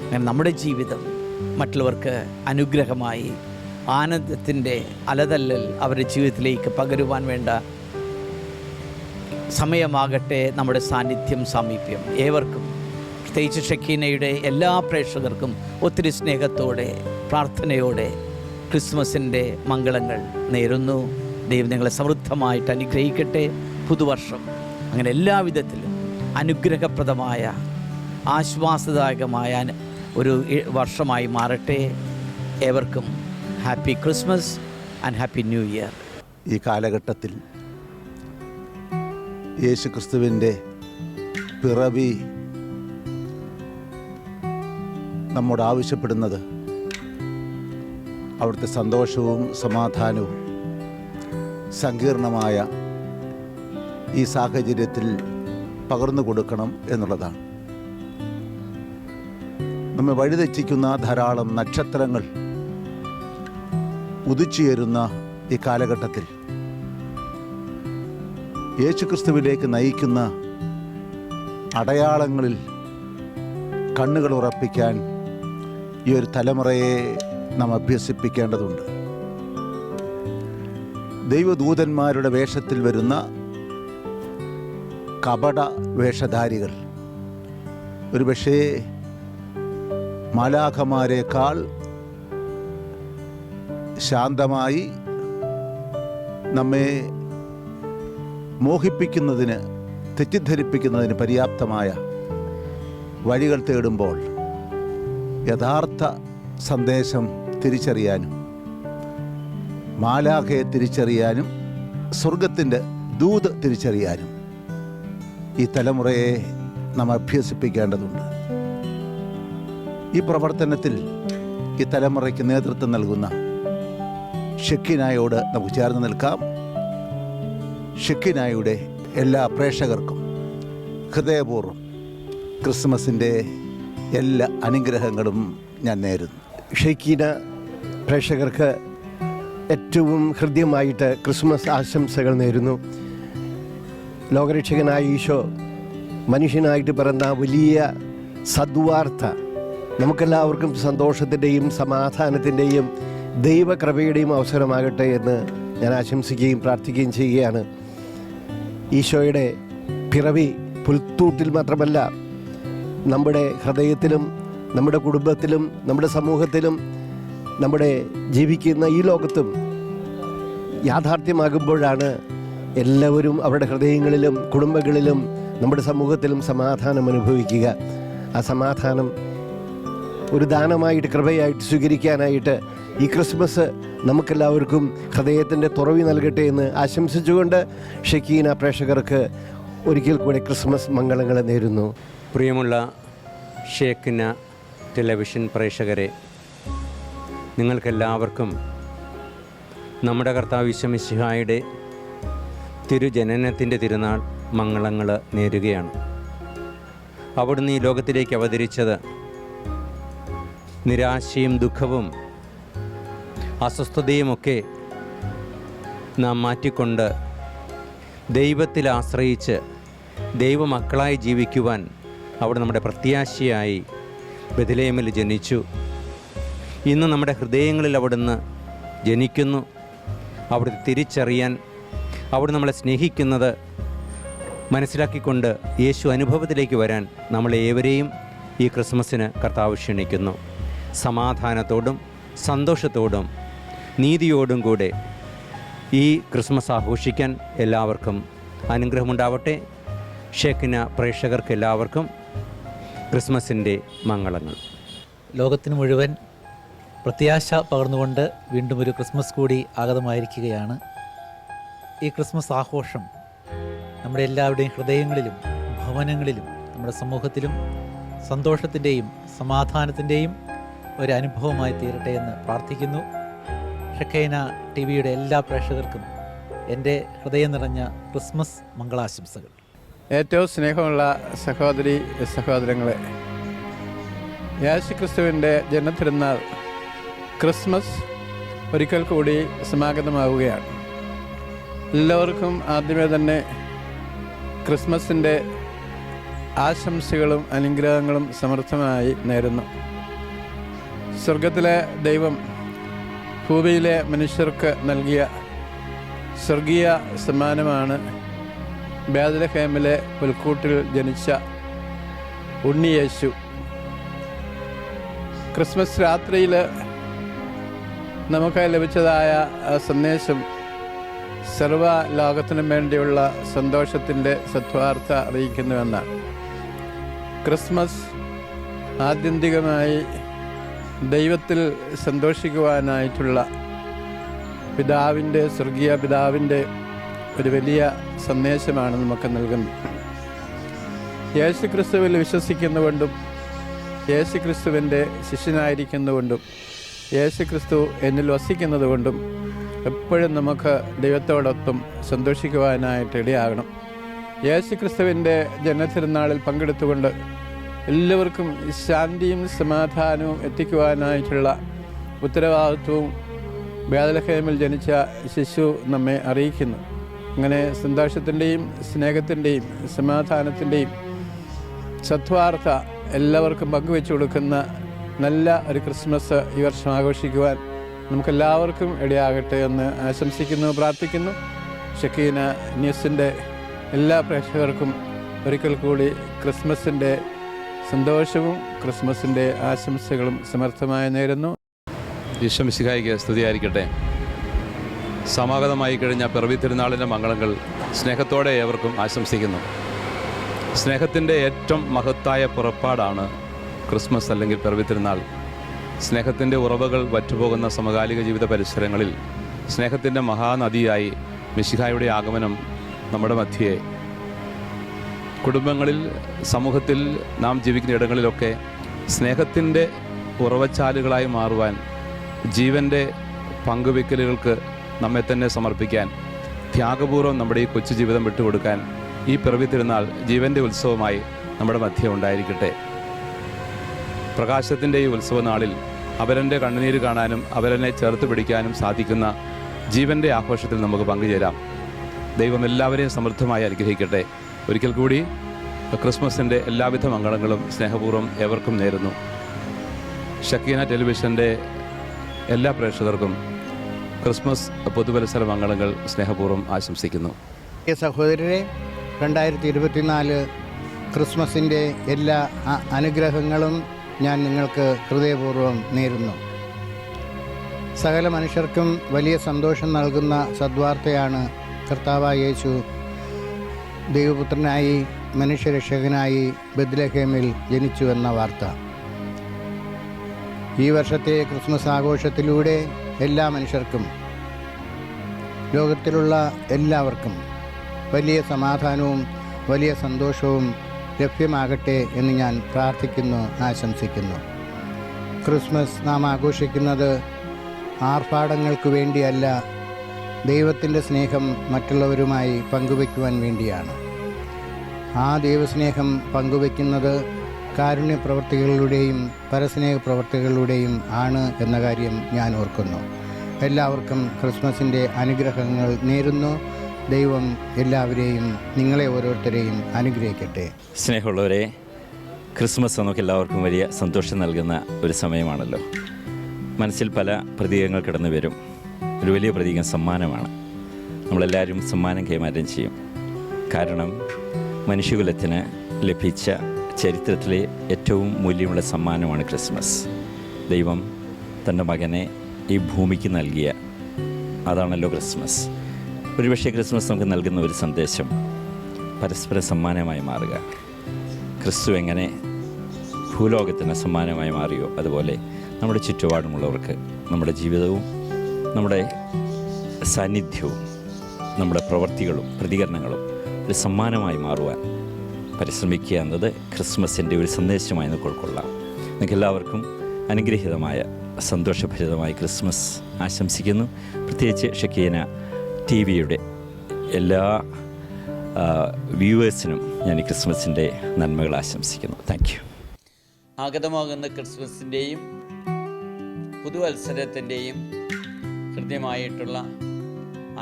അങ്ങനെ നമ്മുടെ ജീവിതം മറ്റുള്ളവർക്ക് അനുഗ്രഹമായി ആനന്ദത്തിൻ്റെ അലതല്ലൽ അവരുടെ ജീവിതത്തിലേക്ക് പകരുവാൻ വേണ്ട സമയമാകട്ടെ നമ്മുടെ സാന്നിധ്യം, സാമീപ്യം. ഏവർക്കും, പ്രത്യേകിച്ച് ഷക്കീനയുടെ എല്ലാ പ്രേക്ഷകർക്കും ഒത്തിരി സ്നേഹത്തോടെ പ്രാർത്ഥനയോടെ ക്രിസ്മസിൻ്റെ മംഗളങ്ങൾ നേരുന്നു. ദൈവം നിങ്ങളെ സമൃദ്ധമായിട്ട് അനുഗ്രഹിക്കട്ടെ. പുതുവർഷം അങ്ങനെ എല്ലാവിധത്തിലും അനുഗ്രഹപ്രദമായ ആശ്വാസദായകമായ ഒരു വർഷമായി മാറട്ടെ. ഏവർക്കും happy Christmas and happy new year. ഈ കാലഘട്ടത്തിൽ യേശു ക്രിസ്തുവിൻ്റെ പിറവി നമ്മോട് ആവശ്യപ്പെടുന്നത് അവിടുത്തെ സന്തോഷവും സമാധാനവും സങ്കീർണമായ ഈ സാഹചര്യത്തിൽ പകർന്നു കൊടുക്കണം എന്നുള്ളതാണ്. നമ്മെ വഴിതെറ്റിക്കുന്ന ധാരാളം നക്ഷത്രങ്ങൾ ഉദിച്ചുയരുന്ന ഈ കാലഘട്ടത്തിൽ യേശുക്രിസ്തുവിലേക്ക് നയിക്കുന്ന അടയാളങ്ങളിൽ കണ്ണുകൾ ഉറപ്പിക്കാൻ ഈ ഒരു തലമുറയെ നാം അഭ്യസിപ്പിക്കേണ്ടതുണ്ട്. ദൈവദൂതന്മാരുടെ വേഷത്തിൽ വരുന്ന കപട വേഷധാരികൾ ഒരുപക്ഷേ മാലാഖമാരേക്കാൾ ശാന്തമായി നമ്മെ മോഹിപ്പിക്കുന്നതിന്, തെറ്റിദ്ധരിപ്പിക്കുന്നതിന് പര്യാപ്തമായ വഴികൾ തേടുമ്പോൾ യഥാർത്ഥ സന്ദേശം തിരിച്ചറിയാനും മാലാഖയെ തിരിച്ചറിയാനും സ്വർഗത്തിൻ്റെ ദൂത് തിരിച്ചറിയാനും ഈ തലമുറയെ നാം അഭ്യസിപ്പിക്കേണ്ടതുണ്ട്. ഈ പ്രവർത്തനത്തിൽ ഈ തലമുറയ്ക്ക് നേതൃത്വം നൽകുന്ന ഷെക്കിനായോട് നമുക്ക് ചേർന്ന് നിൽക്കാം. ഷെക്കിനായുടെ എല്ലാ പ്രേക്ഷകർക്കും ഹൃദയപൂർവ്വം ക്രിസ്മസിൻ്റെ എല്ലാ അനുഗ്രഹങ്ങളും ഞാൻ നേരുന്നു. ഷെക്കീന പ്രേക്ഷകർക്ക് ഏറ്റവും ഹൃദ്യമായിട്ട് ക്രിസ്മസ് ആശംസകൾ നേരുന്നു. ലോകരക്ഷകനായ ഈശോ മനുഷ്യനായിട്ട് പിറന്ന വലിയ സദ്വാർത്ത നമുക്കെല്ലാവർക്കും സന്തോഷത്തിൻ്റെയും സമാധാനത്തിൻ്റെയും ദൈവകൃപയുടെയും അവസരമാകട്ടെ എന്ന് ഞാൻ ആശംസിക്കുകയും പ്രാർത്ഥിക്കുകയും ചെയ്യുകയാണ്. ഈശോയുടെ പിറവി പുൽത്തൂട്ടിൽ മാത്രമല്ല, നമ്മുടെ ഹൃദയത്തിലും നമ്മുടെ കുടുംബത്തിലും നമ്മുടെ സമൂഹത്തിലും നമ്മുടെ ജീവിക്കുന്ന ഈ ലോകത്തും യാഥാർത്ഥ്യമാകുമ്പോഴാണ് എല്ലാവരും അവരുടെ ഹൃദയങ്ങളിലും കുടുംബങ്ങളിലും നമ്മുടെ സമൂഹത്തിലും സമാധാനം അനുഭവിക്കുക. ആ സമാധാനം ഒരു ദാനമായിട്ട്, കൃപയായിട്ട് സ്വീകരിക്കാനായിട്ട് ഈ ക്രിസ്മസ് നമുക്കെല്ലാവർക്കും ഹൃദയത്തിൻ്റെ തുറവി നൽകട്ടെ എന്ന് ആശംസിച്ചുകൊണ്ട് ഷെക്കീന പ്രേക്ഷകർക്ക് ഒരിക്കൽ കൂടി ക്രിസ്മസ് മംഗളങ്ങൾ നേരുന്നു. പ്രിയമുള്ള ഷെക്കീന ടെലിവിഷൻ പ്രേക്ഷകരെ, നിങ്ങൾക്കെല്ലാവർക്കും നമ്മുടെ കർത്താവ് ഈശോ മിശിഹായുടെ തിരുജനനത്തിൻ്റെ തിരുനാൾ മംഗളങ്ങൾ നേരുകയാണ്. അവിടുന്ന് ഈ ലോകത്തിലേക്ക് അവതരിച്ചത് നിരാശയും ദുഃഖവും അസ്വസ്ഥതയുമൊക്കെ നാം മാറ്റിക്കൊണ്ട് ദൈവത്തിൽ ആശ്രയിച്ച് ദൈവമക്കളായി ജീവിക്കുവാൻ അവിടെ നമ്മുടെ പ്രത്യാശയായി ബെത്ലഹേമിൽ ജനിച്ചു. ഇന്ന് നമ്മുടെ ഹൃദയങ്ങളിൽ അവിടുന്ന് ജനിക്കുന്നു. അവിടുത്തെ തിരിച്ചറിയാൻ, അവിടെ നമ്മളെ സ്നേഹിക്കുന്നത് മനസ്സിലാക്കിക്കൊണ്ട് യേശു അനുഭവത്തിലേക്ക് വരാൻ നമ്മളേവരെയും ഈ ക്രിസ്മസിന് കർത്താവ് ക്ഷണിക്കുന്നു. സമാധാനത്തോടും സന്തോഷത്തോടും നീതിയോടും കൂടെ ഈ ക്രിസ്മസ് ആഘോഷിക്കാൻ എല്ലാവർക്കും അനുഗ്രഹമുണ്ടാവട്ടെ. ഷെക്കിന പ്രേക്ഷകർക്ക് എല്ലാവർക്കും ക്രിസ്മസിൻ്റെ മംഗളങ്ങൾ. ലോകത്തിന് മുഴുവൻ പ്രത്യാശ പകർന്നുകൊണ്ട് വീണ്ടും ഒരു ക്രിസ്മസ് കൂടി ആഗതമായിരിക്കുകയാണ്. ഈ ക്രിസ്മസ് ആഘോഷം നമ്മുടെ എല്ലാവരുടെയും ഹൃദയങ്ങളിലും ഭവനങ്ങളിലും നമ്മുടെ സമൂഹത്തിലും സന്തോഷത്തിൻ്റെയും സമാധാനത്തിൻ്റെയും ഒരു അനുഭവമായി തീരട്ടെ എന്ന് പ്രാർത്ഥിക്കുന്നു. ഷെക്കൈന ടി വിയുടെ എല്ലാ പ്രേക്ഷകർക്കും എൻ്റെ ഹൃദയം നിറഞ്ഞ ക്രിസ്മസ് മംഗളാശംസകൾ. ഏറ്റവും സ്നേഹമുള്ള സഹോദരി സഹോദരങ്ങളെ, യേശുക്രിസ്തുവിൻ്റെ ജന്മത്തിരുന്നാൾ ക്രിസ്മസ് ഒരിക്കൽ കൂടി സമാഗതമാവുകയാണ്. എല്ലാവർക്കും ആദ്യമേ തന്നെ ക്രിസ്മസിൻ്റെ ആശംസകളും അനുഗ്രഹങ്ങളും സമൃദ്ധമായി നേരുന്നു. സ്വർഗത്തിലെ ദൈവം ഭൂമിയിലെ മനുഷ്യർക്ക് നൽകിയ സ്വർഗീയ സമ്മാനമാണ് ബേത്ലഹേമിലെ പുൽക്കൂട്ടിൽ ജനിച്ച ഉണ്ണിയേശു. ക്രിസ്മസ് രാത്രിയിൽ നമുക്ക് ലഭിച്ചതായ സന്ദേശം സർവ ലോകത്തിനും വേണ്ടിയുള്ള സന്തോഷത്തിൻ്റെ സദ്വാർത്ത അറിയിക്കുന്നുവെന്നാണ്. ക്രിസ്മസ് ആത്യന്തികമായി ദൈവത്തിൽ സന്തോഷിക്കുവാനായിട്ടുള്ള സ്വർഗീയ പിതാവിൻ്റെ ഒരു വലിയ സന്ദേശമാണ് നമുക്ക് നൽകുന്നത്. യേശു ക്രിസ്തുവിൽ വിശ്വസിക്കുന്നുകൊണ്ടും യേശു ക്രിസ്തുവിൻ്റെ ശിഷ്യനായിരിക്കുന്നുകൊണ്ടും യേശു ക്രിസ്തു എന്നിൽ വസിക്കുന്നതുകൊണ്ടും എപ്പോഴും നമുക്ക് ദൈവത്തോടൊപ്പം സന്തോഷിക്കുവാനായിട്ട് ഇടയാകണം. യേശു ക്രിസ്തുവിൻ്റെ ജന്മതിരുനാളിൽ പങ്കെടുത്തുകൊണ്ട് എല്ലാവർക്കും ശാന്തിയും സമാധാനവും എത്തിക്കുവാനായിട്ടുള്ള ഉത്തരവാദിത്വവും ബേത്ലഹേമിൽ ജനിച്ച ശിശു നമ്മെ അറിയിക്കുന്നു. അങ്ങനെ സന്തോഷത്തിൻ്റെയും സ്നേഹത്തിൻ്റെയും സമാധാനത്തിൻ്റെയും സത്വാർത്ത എല്ലാവർക്കും പങ്കുവെച്ചു കൊടുക്കുന്ന നല്ല ഒരു ക്രിസ്മസ് ഈ വർഷം ആഘോഷിക്കുവാൻ നമുക്കെല്ലാവർക്കും ഇടയാകട്ടെ എന്ന് ആശംസിക്കുന്നു, പ്രാർത്ഥിക്കുന്നു. ഷക്കീന ന്യൂസിൻ്റെ എല്ലാ പ്രേക്ഷകർക്കും ഒരിക്കൽ കൂടി ക്രിസ്മസിൻ്റെ സന്തോഷവും ക്രിസ്മസിൻ്റെ ആശംസകളും സമർത്ഥമായി നേരുന്നു. ഈശോ മിശിഹായിക്ക് സ്തുതിയായിരിക്കട്ടെ. സമാഗതമായി കഴിഞ്ഞ പിറവി തിരുനാളിൻ്റെ മംഗളങ്ങൾ സ്നേഹത്തോടെ ഏവർക്കും ആശംസിക്കുന്നു. സ്നേഹത്തിൻ്റെ ഏറ്റവും മഹത്തായ പുറപ്പാടാണ് ക്രിസ്മസ് അല്ലെങ്കിൽ പിറവി തിരുനാൾ. സ്നേഹത്തിൻ്റെ ഉറവകൾ വറ്റുപോകുന്ന സമകാലിക ജീവിത പരിസരങ്ങളിൽ സ്നേഹത്തിൻ്റെ മഹാനദിയായി മിശിഹായുടെ ആഗമനം നമ്മുടെ മധ്യേ കുടുംബങ്ങളിൽ, സമൂഹത്തിൽ, നാം ജീവിക്കുന്ന ഇടങ്ങളിലൊക്കെ സ്നേഹത്തിൻ്റെ ഉറവച്ചാലുകളായി മാറുവാൻ, ജീവൻ്റെ പങ്കുവെക്കലുകൾക്ക് നമ്മെ തന്നെ സമർപ്പിക്കാൻ, ത്യാഗപൂർവ്വം നമ്മുടെ ഈ കൊച്ചു ജീവിതം വിട്ടുകൊടുക്കാൻ ഈ പിറവി തിരുനാൾ ജീവൻ്റെ ഉത്സവമായി നമ്മുടെ മധ്യേ ഉണ്ടായിരിക്കട്ടെ. പ്രകാശത്തിൻ്റെ ഈ ഉത്സവ നാളിൽ അവരൻ്റെ കണ്ണുനീര് കാണാനും അവരെന്നെ ചേർത്ത് പിടിക്കാനും സാധിക്കുന്ന ജീവൻ്റെ ആഘോഷത്തിൽ നമുക്ക് പങ്കുചേരാം. ദൈവം എല്ലാവരെയും സമൃദ്ധമായി അനുഗ്രഹിക്കട്ടെ. ഒരിക്കൽ കൂടി ക്രിസ്മസിൻ്റെ എല്ലാവിധ മംഗളങ്ങളും സ്നേഹപൂർവ്വം ഏവർക്കും നേരുന്നു. ഷക്കീന ടെലിവിഷൻ്റെ എല്ലാ പ്രേക്ഷകർക്കും ക്രിസ്മസ് പുതുവത്സര മംഗളങ്ങൾ സ്നേഹപൂർവ്വം ആശംസിക്കുന്നു. സഹോദരരെ, 2024 ക്രിസ്മസിൻ്റെ എല്ലാ അനുഗ്രഹങ്ങളും ഞാൻ നിങ്ങൾക്ക് ഹൃദയപൂർവ്വം നേരുന്നു. സകല മനുഷ്യർക്കും വലിയ സന്തോഷം നൽകുന്ന സദ്വാർത്തയാണ് കർത്താവായ യേശു ദൈവപുത്രനായി മനുഷ്യരക്ഷകനായി ബെത്ലഹേമിൽ ജനിച്ചുവെന്ന വാർത്ത. ഈ വർഷത്തെ ക്രിസ്മസ് ആഘോഷത്തിലൂടെ എല്ലാ മനുഷ്യർക്കും, ലോകത്തിലുള്ള എല്ലാവർക്കും വലിയ സമാധാനവും വലിയ സന്തോഷവും ലഭ്യമാകട്ടെ എന്ന് ഞാൻ പ്രാർത്ഥിക്കുന്നു, ആശംസിക്കുന്നു. ക്രിസ്മസ് നാം ആഘോഷിക്കുന്നത് ആർഭാടങ്ങൾക്ക് വേണ്ടിയല്ല, ദൈവത്തിൻ്റെ സ്നേഹം മറ്റുള്ളവരുമായി പങ്കുവയ്ക്കുവാൻ വേണ്ടിയാണ്. ആ ദൈവസ്നേഹം പങ്കുവയ്ക്കുന്നത് കാരുണ്യപ്രവർത്തികളിലൂടെയും പരസ്നേഹ പ്രവർത്തികളിലൂടെയും ആണ് എന്ന കാര്യം ഞാൻ ഓർക്കുന്നു. എല്ലാവർക്കും ക്രിസ്മസിൻ്റെ അനുഗ്രഹങ്ങൾ നേരുന്നു. ദൈവം എല്ലാവരെയും, നിങ്ങളെ ഓരോരുത്തരെയും അനുഗ്രഹിക്കട്ടെ. സ്നേഹമുള്ളവരെ, ക്രിസ്മസ് നമുക്ക് എല്ലാവർക്കും വലിയ സന്തോഷം നൽകുന്ന ഒരു സമയമാണല്ലോ. മനസ്സിൽ പല പ്രതീകങ്ങൾ കടന്നു വരും. ഒരു വലിയ പ്രതീകം സമ്മാനമാണ്. നമ്മളെല്ലാവരും സമ്മാനം കൈമാറ്റം ചെയ്യും. കാരണം മനുഷ്യകുലത്തിന് ലഭിച്ച ചരിത്രത്തിലെ ഏറ്റവും മൂല്യമുള്ള സമ്മാനമാണ് ക്രിസ്മസ്. ദൈവം തൻ്റെ മകനെ ഈ ഭൂമിക്ക് നൽകിയ അതാണല്ലോ ക്രിസ്മസ്. ഒരുപക്ഷെ ക്രിസ്മസ് നമുക്ക് നൽകുന്ന ഒരു സന്ദേശം പരസ്പര സമ്മാനമായി മാറുക. ക്രിസ്തു എങ്ങനെ ഭൂലോകത്തിന് സമ്മാനമായി മാറിയോ അതുപോലെ നമ്മുടെ ചുറ്റുപാടുമുള്ളവർക്ക് നമ്മുടെ ജീവിതവും നമ്മുടെ സാന്നിധ്യവും നമ്മുടെ പ്രവൃത്തികളും പ്രതികരണങ്ങളും ഒരു സമ്മാനമായി മാറുവാൻ പരിശ്രമിക്കുക എന്നത് ക്രിസ്മസിൻ്റെ ഒരു സന്ദേശമായി നമുക്ക് ഉൾക്കൊള്ളാം. നിങ്ങൾക്ക് എല്ലാവർക്കും അനുഗ്രഹീതമായ സന്തോഷഭരിതമായ ക്രിസ്മസ് ആശംസിക്കുന്നു. പ്രത്യേകിച്ച് ഷക്കീന TV-യുടെ എല്ലാ വ്യൂവേഴ്സിനും ഞാൻ ഈ ക്രിസ്മസിൻ്റെ നന്മകൾ ആശംസിക്കുന്നു. Thank you. ആഗതമാകുന്ന ക്രിസ്മസിൻ്റെയും പുതുവത്സരത്തിൻ്റെയും ഹൃദ്യമായിട്ടുള്ള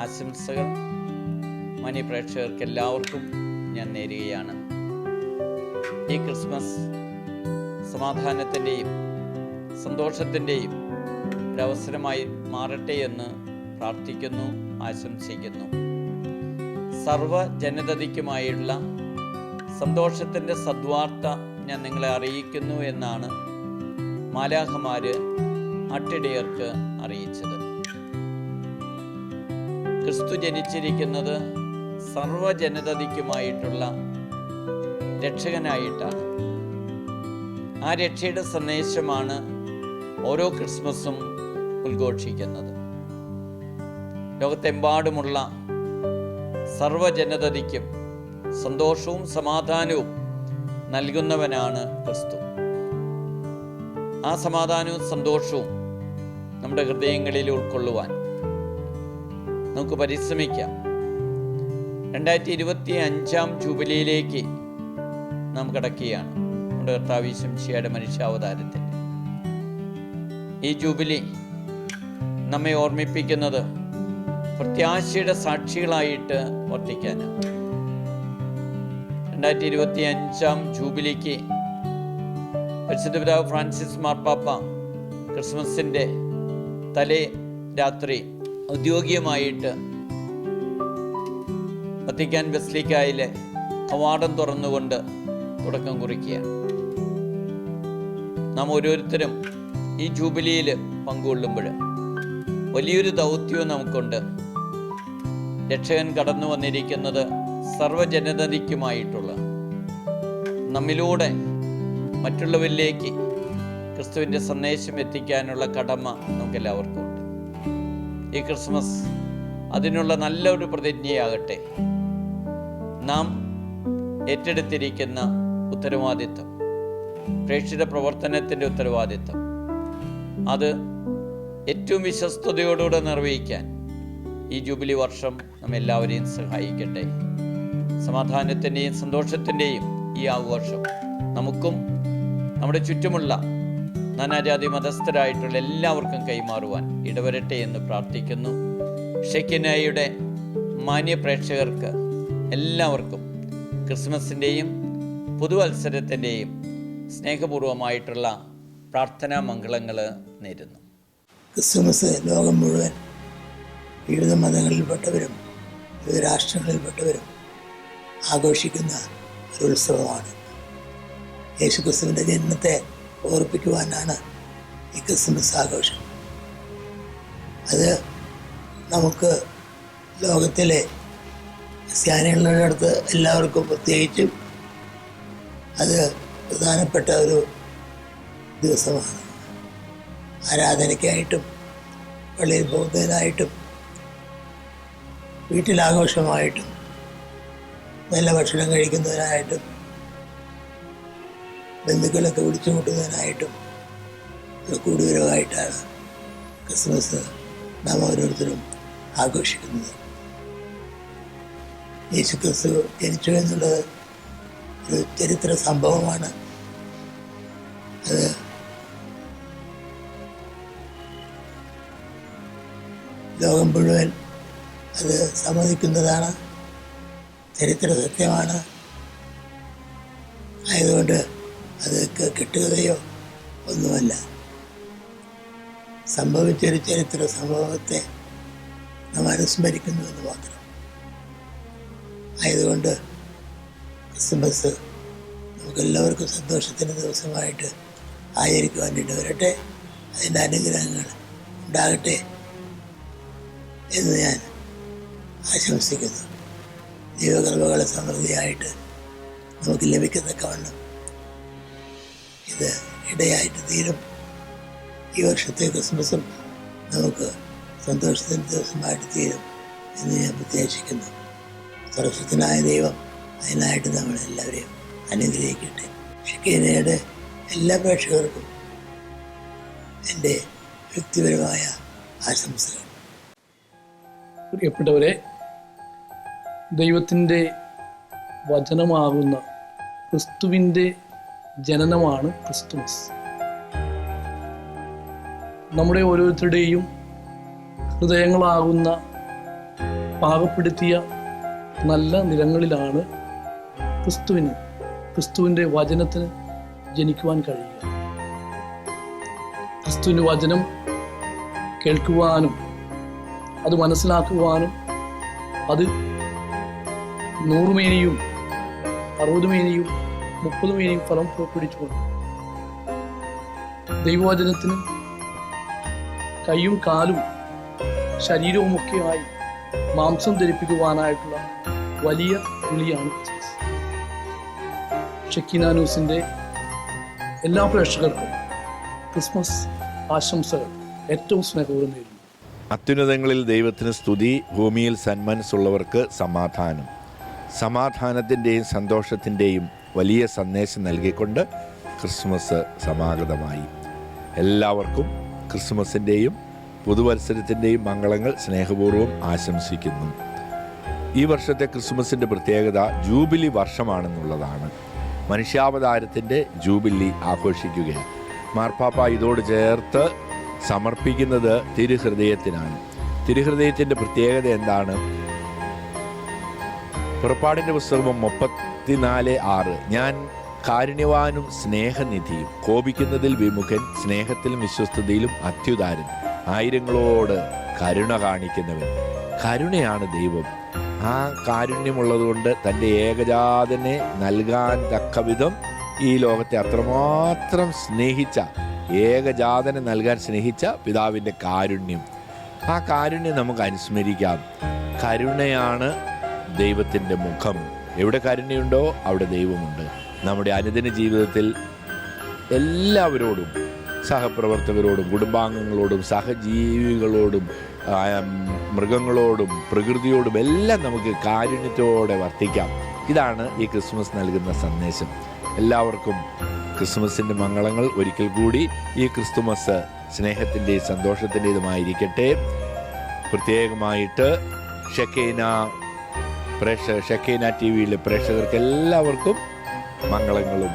ആശംസകൾ മാന്യ പ്രേക്ഷകർക്ക് എല്ലാവർക്കും ഞാൻ നേരുകയാണ്. ഈ ക്രിസ്മസ് സമാധാനത്തിൻ്റെയും സന്തോഷത്തിൻ്റെയും ഒരവസരമായി മാറട്ടെ എന്ന് പ്രാർത്ഥിക്കുന്നു, ആശംസിക്കുന്നു. സർവ്വജനതയ്ക്കുമായുള്ള സന്തോഷത്തിൻ്റെ സദ്വാർത്ത ഞാൻ നിങ്ങളെ അറിയിക്കുന്നു എന്നാണ് മാലാഖമാര് അട്ടിടയർക്ക് അറിയിച്ചത്. ക്രിസ്തു ജനിച്ചിരിക്കുന്നത് സർവ്വജനതയ്ക്കുമായിട്ടുള്ള രക്ഷകനായിട്ടാണ്. ആ രക്ഷയുടെ സന്ദേശമാണ് ഓരോ ക്രിസ്മസും ഉദ്ഘോഷിക്കുന്നത്. ലോകത്തെമ്പാടുമുള്ള സർവ്വജനതയ്ക്കും സന്തോഷവും സമാധാനവും നൽകുന്നവനാണ് ക്രിസ്തു. ആ സമാധാനവും സന്തോഷവും നമ്മുടെ ഹൃദയങ്ങളിൽ ഉൾക്കൊള്ളുവാൻ നമുക്ക് പരിശ്രമിക്കാം. 2025 ജൂബിലിയിലേക്ക് നാം കടക്കുകയാണ്. നമ്മുടെ കർത്താവ് യേശു മിശിഹായുടെ മനുഷ്യാവതാരത്തിൽ ഈ ജൂബിലി നമ്മെ ഓർമ്മിപ്പിക്കുന്നത് പ്രത്യാശയുടെ സാക്ഷികളായിട്ട് വർത്തിക്കാനാണ്. 2025 ജൂബിലിക്ക് പരിശുദ്ധ പിതാവ് ഫ്രാൻസിസ് മാർപ്പാപ്പ ക്രിസ്മസിൻ്റെ തലേ രാത്രി ഔദ്യോഗികമായിട്ട് വത്തിക്കാൻ ബസിലിക്കയിലെ കവാടം തുറന്നുകൊണ്ട് തുടക്കം കുറിക്കുകയാണ്. നാം ഓരോരുത്തരും ഈ ജൂബിലിയിൽ പങ്കുകൊള്ളുമ്പോൾ വലിയൊരു ദൗത്യവും നമുക്കുണ്ട്. രക്ഷകൻ കടന്നു വന്നിരിക്കുന്നത് സർവ്വജനതയ്ക്കുമായിട്ടുള്ള നമ്മിലൂടെ മറ്റുള്ളവരിലേക്ക് ക്രിസ്തുവിൻ്റെ സന്ദേശം എത്തിക്കാനുള്ള കടമ നമുക്കെല്ലാവർക്കും ഉണ്ട്. ഈ ക്രിസ്മസ് അതിനുള്ള നല്ലൊരു പ്രതിജ്ഞയാകട്ടെ. നാം ഏറ്റെടുത്തിരിക്കുന്ന ഉത്തരവാദിത്വം, പ്രേക്ഷിത പ്രവർത്തനത്തിൻ്റെ ഉത്തരവാദിത്വം, അത് ഏറ്റവും വിശ്വസ്തയോടുകൂടെ നിർവഹിക്കാൻ ഈ ജൂബിലി വർഷം നമ്മെല്ലാവരെയും സഹായിക്കട്ടെ. സമാധാനത്തിൻ്റെയും സന്തോഷത്തിൻ്റെയും ഈ ആഘോഷം നമുക്കും നമ്മുടെ ചുറ്റുമുള്ള നാനാജാതി മതസ്ഥരായിട്ടുള്ള എല്ലാവർക്കും കൈമാറുവാൻ ഇടവരട്ടെ എന്ന് പ്രാർത്ഥിക്കുന്നു. ഷെക്കിനായുടെ മാന്യ പ്രേക്ഷകർക്ക് എല്ലാവർക്കും ക്രിസ്മസിൻ്റെയും പുതുവത്സരത്തിൻ്റെയും സ്നേഹപൂർവമായിട്ടുള്ള പ്രാർത്ഥനാ മംഗളങ്ങൾ നേരുന്നു. ക്രിസ്മസ് ലോകം മുഴുവൻ വിവിധ മതങ്ങളിൽപ്പെട്ടവരും വിവിധ രാഷ്ട്രങ്ങളിൽപ്പെട്ടവരും ആഘോഷിക്കുന്ന ഒരു ഉത്സവമാണ്. യേശുക്രിസ്തുവിൻ്റെ ജനനത്തെ ഓർപ്പിക്കുവാനാണ് ഈ ക്രിസ്മസ് ആഘോഷം. അത് നമുക്ക് ലോകത്തിലെ ക്രിസ്ത്യാനികളുടെ അടുത്ത് എല്ലാവർക്കും പ്രത്യേകിച്ചും അത് പ്രധാനപ്പെട്ട ഒരു ദിവസമാണ്. ആരാധനയ്ക്കായിട്ടും പള്ളിയിൽ പോകുന്നതിനായിട്ടും വീട്ടിലാഘോഷമായിട്ടും നല്ല ഭക്ഷണം കഴിക്കുന്നതിനായിട്ടും ബന്ധുക്കളൊക്കെ വിളിച്ചു കൂട്ടുന്നതിനായിട്ടും കൂടുതലുമായിട്ടാണ് ക്രിസ്മസ് നാം ഓരോരുത്തരും ആഘോഷിക്കുന്നത്. യേശു ക്രിസ്തു ജനിച്ചു എന്നുള്ളത് ഒരു ചരിത്ര സംഭവമാണ്. അത് ലോകം മുഴുവൻ അത് സമ്മതിക്കുന്നതാണ്, ചരിത്ര സത്യമാണ്. ആയതുകൊണ്ട് അത് കെട്ടുകഥയോ ഒന്നുമല്ല. സംഭവിച്ചൊരു ചരിത്ര സംഭവത്തെ നാം അനുസ്മരിക്കുന്നു എന്ന് മാത്രം. ആയതുകൊണ്ട് ക്രിസ്മസ് നമുക്കെല്ലാവർക്കും സന്തോഷത്തിൻ്റെ ദിവസമായിട്ട് ആചരിക്കുവാൻ ഇടവരട്ടെ. അതിൻ്റെ അനുഗ്രഹങ്ങൾ ഉണ്ടാകട്ടെ എന്ന് ഞാൻ ആശംസിക്കുന്നു. ദൈവകൃപകളെ സമൃദ്ധിയായിട്ട് നമുക്ക് ലഭിക്കത്തക്കവണ്ണം ഇത് ഇടയായിട്ട് തീരും. ഈ വർഷത്തെ ക്രിസ്മസും നമുക്ക് സന്തോഷത്തിൻ്റെ ദിവസമായിട്ട് തീരും എന്ന് ഞാൻ പ്രത്യാശിക്കുന്നു. സർവശക്തനായ ദൈവം അതിനായിട്ട് നമ്മളെല്ലാവരെയും അനുഗ്രഹിക്കട്ടെ. ഷിക്കീനയുടെ എല്ലാ പ്രേക്ഷകർക്കും എൻ്റെ വ്യക്തിപരമായ ആശംസകൾ. പ്രിയപ്പെട്ടവരെ, ദൈവത്തിൻ്റെ വചനമാകുന്ന ക്രിസ്തുവിൻ്റെ ജനനമാണ് ക്രിസ്തുമസ്. നമ്മുടെ ഓരോരുത്തരുടെയും ഹൃദയങ്ങളാകുന്ന പാകപ്പെടുത്തിയ നല്ല നിലങ്ങളിലാണ് ക്രിസ്തുവിൻ്റെ വചനത്തിന് ജനിക്കുവാൻ കഴിയുക. ക്രിസ്തുവിൻ്റെ വചനം കേൾക്കുവാനും അത് മനസ്സിലാക്കുവാനും അത് 100 മേനിയും 60 മേനിയും 30 മേനിയും ഫലം പുറപ്പെടുവിച്ചുകൊണ്ട് ദൈവവചനത്തിന് കൈയും കാലും ശരീരവുമൊക്കെയായി മാംസം ധരിപ്പിക്കുവാനായിട്ടുള്ള വലിയ വിളിയാണ് ക്രിസ്മസ്. ഷെക്കീന ന്യൂസിൻ്റെ എല്ലാ പ്രേക്ഷകർക്കും ക്രിസ്മസ് ആശംസകൾ ഏറ്റവും സ്നേഹപൂർവ്വം നേരുന്നു. അത്യുന്നതങ്ങളിൽ ദൈവത്തിന് സ്തുതി, ഭൂമിയിൽ സന്മനസ്സുള്ളവർക്ക് സമാധാനം. സമാധാനത്തിൻ്റെയും സന്തോഷത്തിൻ്റെയും വലിയ സന്ദേശം നൽകിക്കൊണ്ട് ക്രിസ്മസ് സമാഗതമായി. എല്ലാവർക്കും ക്രിസ്മസിൻ്റെയും പുതുവത്സരത്തിൻ്റെയും മംഗളങ്ങൾ സ്നേഹപൂർവ്വം ആശംസിക്കുന്നു. ഈ വർഷത്തെ ക്രിസ്മസിൻ്റെ പ്രത്യേകത ജൂബിലി വർഷമാണെന്നുള്ളതാണ്. മനുഷ്യാവതാരത്തിൻ്റെ ജൂബിലി ആഘോഷിക്കുകയാണ്. മാർപ്പാപ്പ ഇതോട് ചേർത്ത് സമർപ്പിക്കുന്നത് തിരുഹൃദയത്തിനാണ്. തിരുഹൃദയത്തിൻ്റെ പ്രത്യേകത എന്താണ്? പുറപ്പാടിൻ്റെ പുസ്തകം 34:6 ഞാൻ കാരുണ്യവാനും സ്നേഹനിധിയും, കോപിക്കുന്നതിൽ വിമുഖൻ, സ്നേഹത്തിലും വിശ്വസ്തതയിലും അത്യുദാരൻ, ആയിരങ്ങളോട് കരുണ കാണിക്കുന്നവൻ. കരുണയാണ് ദൈവം. ആ കാരുണ്യമുള്ളതുകൊണ്ട് തൻ്റെ ഏകജാതനെ നൽകാൻ തക്കവിധം ഈ ലോകത്തെ അത്രമാത്രം സ്നേഹിച്ച, ഏകജാതനെ നൽകാൻ സ്നേഹിച്ച പിതാവിൻ്റെ കാരുണ്യം, ആ കാരുണ്യം നമുക്ക് അനുസ്മരിക്കാം. കരുണയാണ് ദൈവത്തിൻ്റെ മുഖം. എവിടെ കരുണയുണ്ടോ അവിടെ ദൈവമുണ്ട്. നമ്മുടെ അനുദിന ജീവിതത്തിൽ എല്ലാവരോടും, സഹപ്രവർത്തകരോടും, കുടുംബാംഗങ്ങളോടും, സഹജീവികളോടും, മൃഗങ്ങളോടും, പ്രകൃതിയോടും എല്ലാം നമുക്ക് കാരുണ്യത്തോടെ വർത്തിക്കാം. ഇതാണ് ഈ ക്രിസ്മസ് നൽകുന്ന സന്ദേശം. എല്ലാവർക്കും ക്രിസ്മസിൻ്റെ മംഗളങ്ങൾ. ഒരിക്കൽ കൂടി ഈ ക്രിസ്തുമസ് സ്നേഹത്തിൻ്റെയും സന്തോഷത്തിൻ്റെതുമായിരിക്കട്ടെ. പ്രത്യേകമായിട്ട് ഷെക്കീന ടി വിയിലെ പ്രേക്ഷകർക്ക് എല്ലാവർക്കും മംഗളങ്ങളും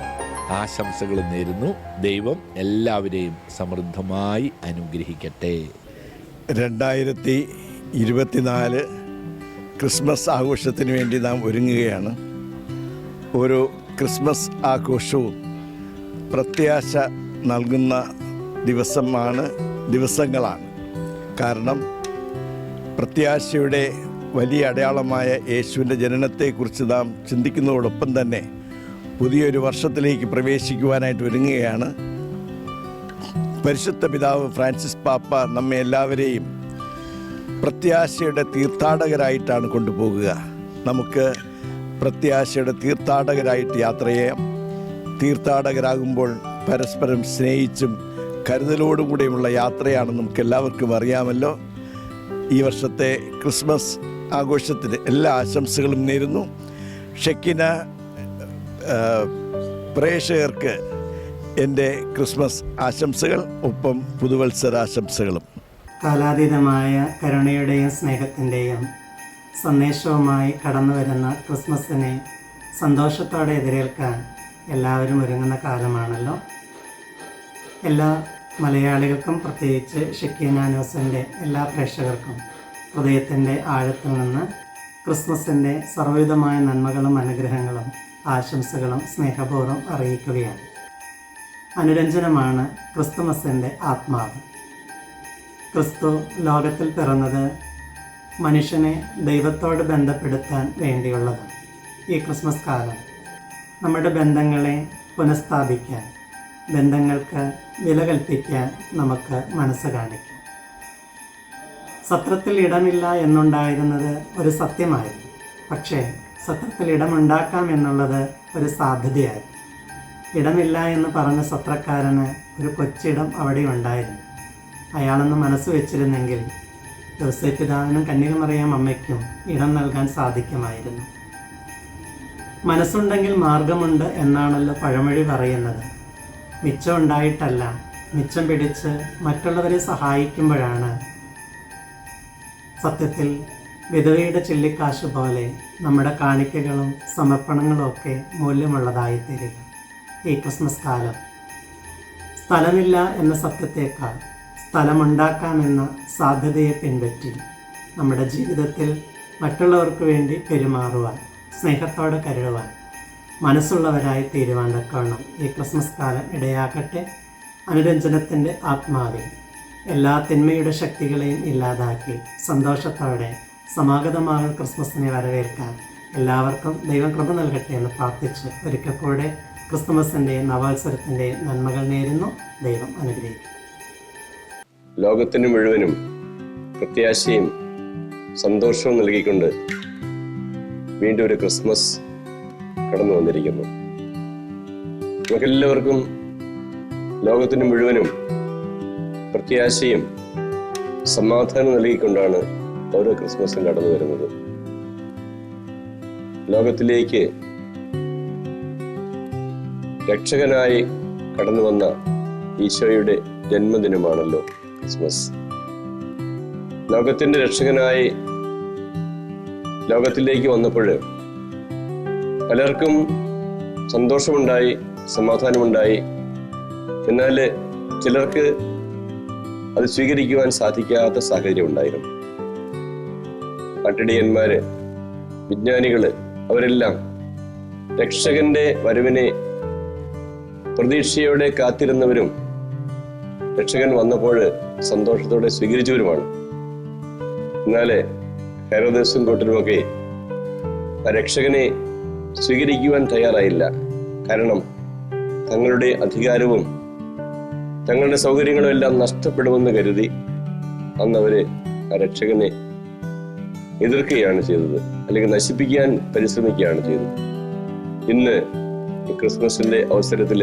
ആശംസകളും നേരുന്നു. ദൈവം എല്ലാവരെയും സമൃദ്ധമായി അനുഗ്രഹിക്കട്ടെ. 2024 ക്രിസ്മസ് ആഘോഷത്തിന് വേണ്ടി നാം ഒരുങ്ങുകയാണ്. ഓരോ ക്രിസ്മസ് ആഘോഷവും പ്രത്യാശ നൽകുന്ന ദിവസങ്ങളാണ്. കാരണം പ്രത്യാശയുടെ വലിയ അടയാളമായ യേശുവിൻ്റെ ജനനത്തെക്കുറിച്ച് നാം ചിന്തിക്കുന്നതോടൊപ്പം തന്നെ പുതിയൊരു വർഷത്തിലേക്ക് പ്രവേശിക്കുവാനായിട്ട് ഒരുങ്ങുകയാണ്. പരിശുദ്ധ പിതാവ് ഫ്രാൻസിസ് പാപ്പ നമ്മെ എല്ലാവരെയും പ്രത്യാശയുടെ തീർത്ഥാടകരായിട്ടാണ് കൊണ്ടുപോകുക. നമുക്ക് പ്രത്യാശയുടെ തീർത്ഥാടകരായിട്ട് യാത്ര ചെയ്യാം. തീർത്ഥാടകരാകുമ്പോൾ പരസ്പരം സ്നേഹിച്ചും കരുതലോടും കൂടെയുള്ള യാത്രയാണ് നമുക്ക് എല്ലാവർക്കും അറിയാമല്ലോ. ഈ വർഷത്തെ ക്രിസ്മസ് ആഘോഷത്തിന് എല്ലാ ആശംസകളും നേരുന്നു. ഷെക്കിന പ്രേക്ഷകർക്ക് എൻ്റെ ക്രിസ്മസ് ആശംസകൾ, ഒപ്പം പുതുവത്സരാശംസകളും. കാലാതീതമായ കരുണയുടെയും സ്നേഹത്തിൻ്റെയും സന്ദേശവുമായി കടന്നു വരുന്ന ക്രിസ്മസിനെ സന്തോഷത്തോടെ എതിരേൽക്കാൻ എല്ലാവരും ഒരുങ്ങുന്ന കാലമാണല്ലോ. എല്ലാ മലയാളികൾക്കും, പ്രത്യേകിച്ച് ഷെക്കീന ന്യൂസിൻ്റെ എല്ലാ പ്രേക്ഷകർക്കും ഹൃദയത്തിൻ്റെ ആഴത്തിൽ നിന്ന് ക്രിസ്മസിൻ്റെ സർവ്വവിധമായ നന്മകളും അനുഗ്രഹങ്ങളും ആശംസകളും സ്നേഹപൂർവ്വം അറിയിക്കുകയാണ്. അനുരഞ്ജനമാണ് ക്രിസ്തുമസിൻ്റെ ആത്മാവ്. ക്രിസ്തു ലോകത്തിൽ പിറന്നത് മനുഷ്യനെ ദൈവത്തോട് ബന്ധപ്പെടുത്താൻ വേണ്ടിയുള്ളതാണ്. ഈ ക്രിസ്മസ് കാലം നമ്മുടെ ബന്ധങ്ങളെ പുനഃസ്ഥാപിക്കാൻ, ബന്ധങ്ങൾക്ക് വില കൽപ്പിക്കാൻ നമുക്ക് മനസ്സ് കാണിക്കാം. സത്രത്തിൽ ഇടമില്ല എന്നുണ്ടായിരുന്നത് ഒരു സത്യമായിരുന്നു. പക്ഷേ സത്രത്തിൽ ഇടമുണ്ടാക്കാം എന്നുള്ളത് ഒരു സാധ്യതയായിരുന്നു. ഇടമില്ല എന്ന് പറഞ്ഞ സത്രക്കാരന് ഒരു കൊച്ചിടം അവിടെ ഉണ്ടായിരുന്നു. അയാളൊന്ന് മനസ്സ് വെച്ചിരുന്നെങ്കിൽ യോസേപ്പ് പിതാവിനും കന്യകമറിയാം അമ്മയ്ക്കും ഇടം നൽകാൻ സാധിക്കുമായിരുന്നു. മനസ്സുണ്ടെങ്കിൽ മാർഗമുണ്ട് എന്നാണല്ലോ പഴമൊഴി പറയുന്നത്. മിച്ചം ഉണ്ടായിട്ടല്ല, മിച്ചം പിടിച്ച് മറ്റുള്ളവരെ സഹായിക്കുമ്പോഴാണ് സത്യത്തിൽ വിധവയുടെ ചില്ലിക്കാശ് പോലെ നമ്മുടെ കാണിക്കകളും സമർപ്പണങ്ങളും ഒക്കെ മൂല്യമുള്ളതായിത്തീരുക. ഈ ക്രിസ്മസ് കാലം സ്ഥലമില്ല എന്ന സത്യത്തേക്കാൾ സ്ഥലമുണ്ടാക്കാമെന്ന സാധ്യതയെ പിൻപറ്റി നമ്മുടെ ജീവിതത്തിൽ മറ്റുള്ളവർക്ക് വേണ്ടി പെരുമാറുവാൻ, സ്നേഹത്തോടെ കരുതുവാൻ മനസ്സുള്ളവരായി തീരുവാൻ തക്കവണ്ണം ഈ ക്രിസ്മസ് കാലം ഇടയാക്കട്ടെ. അനുരഞ്ജനത്തിൻ്റെ ആത്മാവിൽ എല്ലാ തിന്മയുടെ ശക്തികളെയും ഇല്ലാതാക്കി സന്തോഷത്തോടെ സമാഗതമായ ക്രിസ്മസിനെ വരവേൽക്കാൻ എല്ലാവർക്കും ദൈവം കൃപ നൽകട്ടെ എന്ന് പ്രാർത്ഥിച്ച് ഒരിക്കൽ കൂടെ ക്രിസ്തുമസിൻ്റെയും നവവത്സരത്തിൻ്റെയും നന്മകൾ നേരുന്നു. ദൈവം അനുഗ്രഹിക്കും. ലോകത്തിന് മുഴുവനും പ്രത്യാശയും സന്തോഷവും നൽകിക്കൊണ്ട് വീണ്ടും ഒരു ക്രിസ്മസ് കടന്നു വന്നിരിക്കുന്നു. നമുക്കെല്ലാവർക്കും ലോകത്തിന് മുഴുവനും പ്രത്യാശയും സമാധാനം നൽകിക്കൊണ്ടാണ് ഓരോ ക്രിസ്മസും കടന്നു വരുന്നത്. ലോകത്തിലേക്ക് രക്ഷകനായി കടന്നു വന്ന ഈശോയുടെ ജന്മദിനമാണല്ലോ ക്രിസ്മസ്. ലോകത്തിന്റെ രക്ഷകനായി ലോകത്തിലേക്ക് വന്നപ്പോൾ പലർക്കും സന്തോഷമുണ്ടായി, സമാധാനമുണ്ടായി. എന്നാൽ ചിലർക്ക് അത് സ്വീകരിക്കുവാൻ സാധിക്കാത്ത സാഹചര്യം ഉണ്ടായിരുന്നു. നാട്ടിടിയന്മാര്, വിജ്ഞാനികള്, അവരെല്ലാം രക്ഷകന്റെ വരവിനെ പ്രതീക്ഷയോടെ കാത്തിരുന്നവരും രക്ഷകൻ വന്നപ്പോൾ സന്തോഷത്തോടെ സ്വീകരിച്ചവരുമാണ്. എന്നാൽ ഹെരോദേസും കൂട്ടരുമൊക്കെ ആ രക്ഷകനെ സ്വീകരിക്കുവാൻ തയ്യാറായില്ല. കാരണം തങ്ങളുടെ അധികാരവും തങ്ങളുടെ സൗകര്യങ്ങളും എല്ലാം നഷ്ടപ്പെടുമെന്ന് കരുതി അന്നവര് ആ രക്ഷകനെ എതിർക്കുകയാണ് ചെയ്തത്, അല്ലെങ്കിൽ നശിപ്പിക്കാൻ പരിശ്രമിക്കുകയാണ് ചെയ്തത്. ഇന്ന് ഈ ക്രിസ്മസിന്റെ അവസരത്തിൽ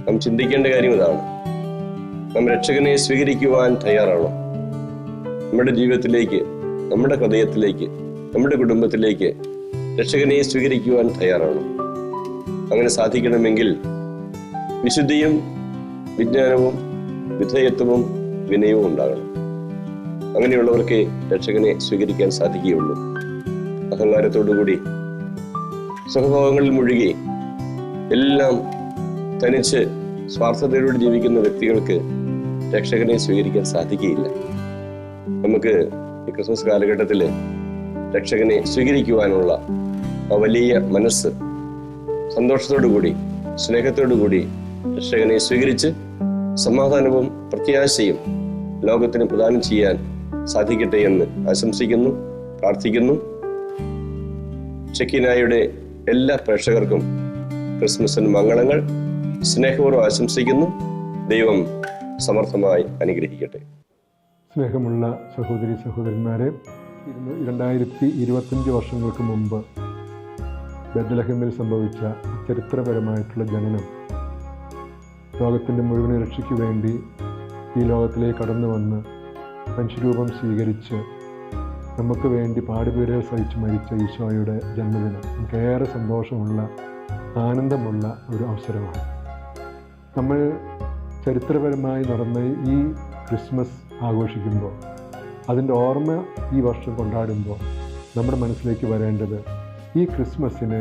നാം ചിന്തിക്കേണ്ട കാര്യം ഇതാണ്: നാം രക്ഷകനെ സ്വീകരിക്കുവാൻ തയ്യാറാണോ? നമ്മുടെ ജീവിതത്തിലേക്ക്, നമ്മുടെ ഹൃദയത്തിലേക്ക്, നമ്മുടെ കുടുംബത്തിലേക്ക് രക്ഷകനെ സ്വീകരിക്കുവാൻ തയ്യാറാണോ? അങ്ങനെ സാധിക്കണമെങ്കിൽ വിശുദ്ധിയും വിജ്ഞാനവും വിധേയത്വവും വിനയവും ഉണ്ടാകണം. അങ്ങനെയുള്ളവർക്ക് രക്ഷകനെ സ്വീകരിക്കാൻ സാധിക്കുകയുള്ളൂ. അഹങ്കാരത്തോടുകൂടി സ്വഭാവങ്ങളിൽ മുഴുകി എല്ലാം തനിച്ച് സ്വാർത്ഥതയോട് ജീവിക്കുന്ന വ്യക്തികൾക്ക് രക്ഷകനെ സ്വീകരിക്കാൻ സാധിക്കുകയില്ല. നമുക്ക് ഈ ക്രിസ്മസ് കാലഘട്ടത്തിൽ രക്ഷകനെ സ്വീകരിക്കുവാനുള്ള ആ വലിയ മനസ്സ് സന്തോഷത്തോടുകൂടി, സ്നേഹത്തോടുകൂടി രക്ഷകനെ സ്വീകരിച്ച് സമാധാനവും പ്രത്യാശയും ലോകത്തിന് പ്രദാനം ചെയ്യാൻ സാധിക്കട്ടെ എന്ന് ആശംസിക്കുന്നു, പ്രാർത്ഥിക്കുന്നു. ഷെക്കീനായുടെ എല്ലാ പ്രേക്ഷകർക്കും ക്രിസ്മസിന് മംഗളങ്ങൾ സ്നേഹപൂർവ്വം ആശംസിക്കുന്നു. ദൈവം സമർത്ഥമായി അനുഗ്രഹിക്കട്ടെ. സ്നേഹമുള്ള സഹോദരി സഹോദരന്മാരെ, 2025 വർഷങ്ങൾക്ക് മുമ്പ് ബെത്ലഹേമിൽ സംഭവിച്ച ചരിത്രപരമായിട്ടുള്ള ജനനം ലോകത്തിൻ്റെ മുഴുവൻ രക്ഷയ്ക്ക് വേണ്ടി ഈ ലോകത്തിലേക്ക് കടന്നു വന്ന് മനുഷ്യരൂപം സ്വീകരിച്ച് നമുക്ക് വേണ്ടി പാടുപീടുകൾ സഹിച്ച് മരിച്ച ഈശോയുടെ ജന്മദിനം നമുക്കേറെ സന്തോഷമുള്ള, ആനന്ദമുള്ള ഒരു അവസരമാണ്. നമ്മൾ ചരിത്രപരമായി നടന്ന ഈ ക്രിസ്മസ് ആഘോഷിക്കുമ്പോൾ, അതിൻ്റെ ഓർമ്മ ഈ വർഷം കൊണ്ടാടുമ്പോൾ നമ്മുടെ മനസ്സിലേക്ക് വരേണ്ടത് ഈ ക്രിസ്മസിന്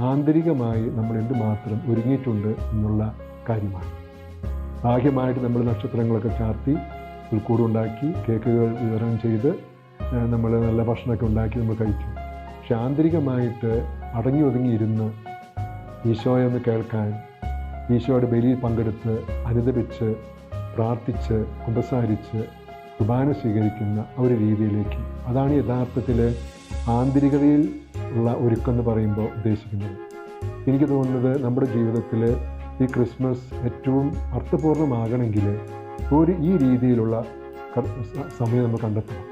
ആന്തരികമായി നമ്മൾ എന്തുമാത്രം ഒരുങ്ങിയിട്ടുണ്ട് എന്നുള്ള കാര്യമാണ്. ഭാഗ്യമായിട്ട് നമ്മൾ നക്ഷത്രങ്ങളൊക്കെ ചാർത്തി, പുൽക്കൂടുണ്ടാക്കി, കേക്കുകൾ വിതരണം ചെയ്ത്, നമ്മൾ നല്ല ഭക്ഷണമൊക്കെ ഉണ്ടാക്കി നമ്മൾ കഴിച്ചു. പക്ഷെ ആന്തരികമായിട്ട് അടങ്ങി ഒതുങ്ങിയിരുന്ന് ഈശോയൊന്ന് കേൾക്കാൻ, ഈശോയുടെ ബലിയിൽ പങ്കെടുത്ത് അനുദപിച്ച് പ്രാർത്ഥിച്ച് കുമ്പസാരിച്ച് കുർബാന സ്വീകരിക്കുന്ന ഒരു രീതിയിലേക്ക്, അതാണ് യഥാർത്ഥത്തിൽ ആന്തരികതയിൽ ഉള്ള ഒരുക്കം പറയുമ്പോൾ ഉദ്ദേശിക്കുന്നത്. എനിക്ക് തോന്നുന്നത് നമ്മുടെ ജീവിതത്തിൽ ഈ ക്രിസ്മസ് ഏറ്റവും അർത്ഥപൂർണ്ണമാകണമെങ്കിൽ ഈ രീതിയിലുള്ള സമയം നമ്മൾ കണ്ടെത്തണം.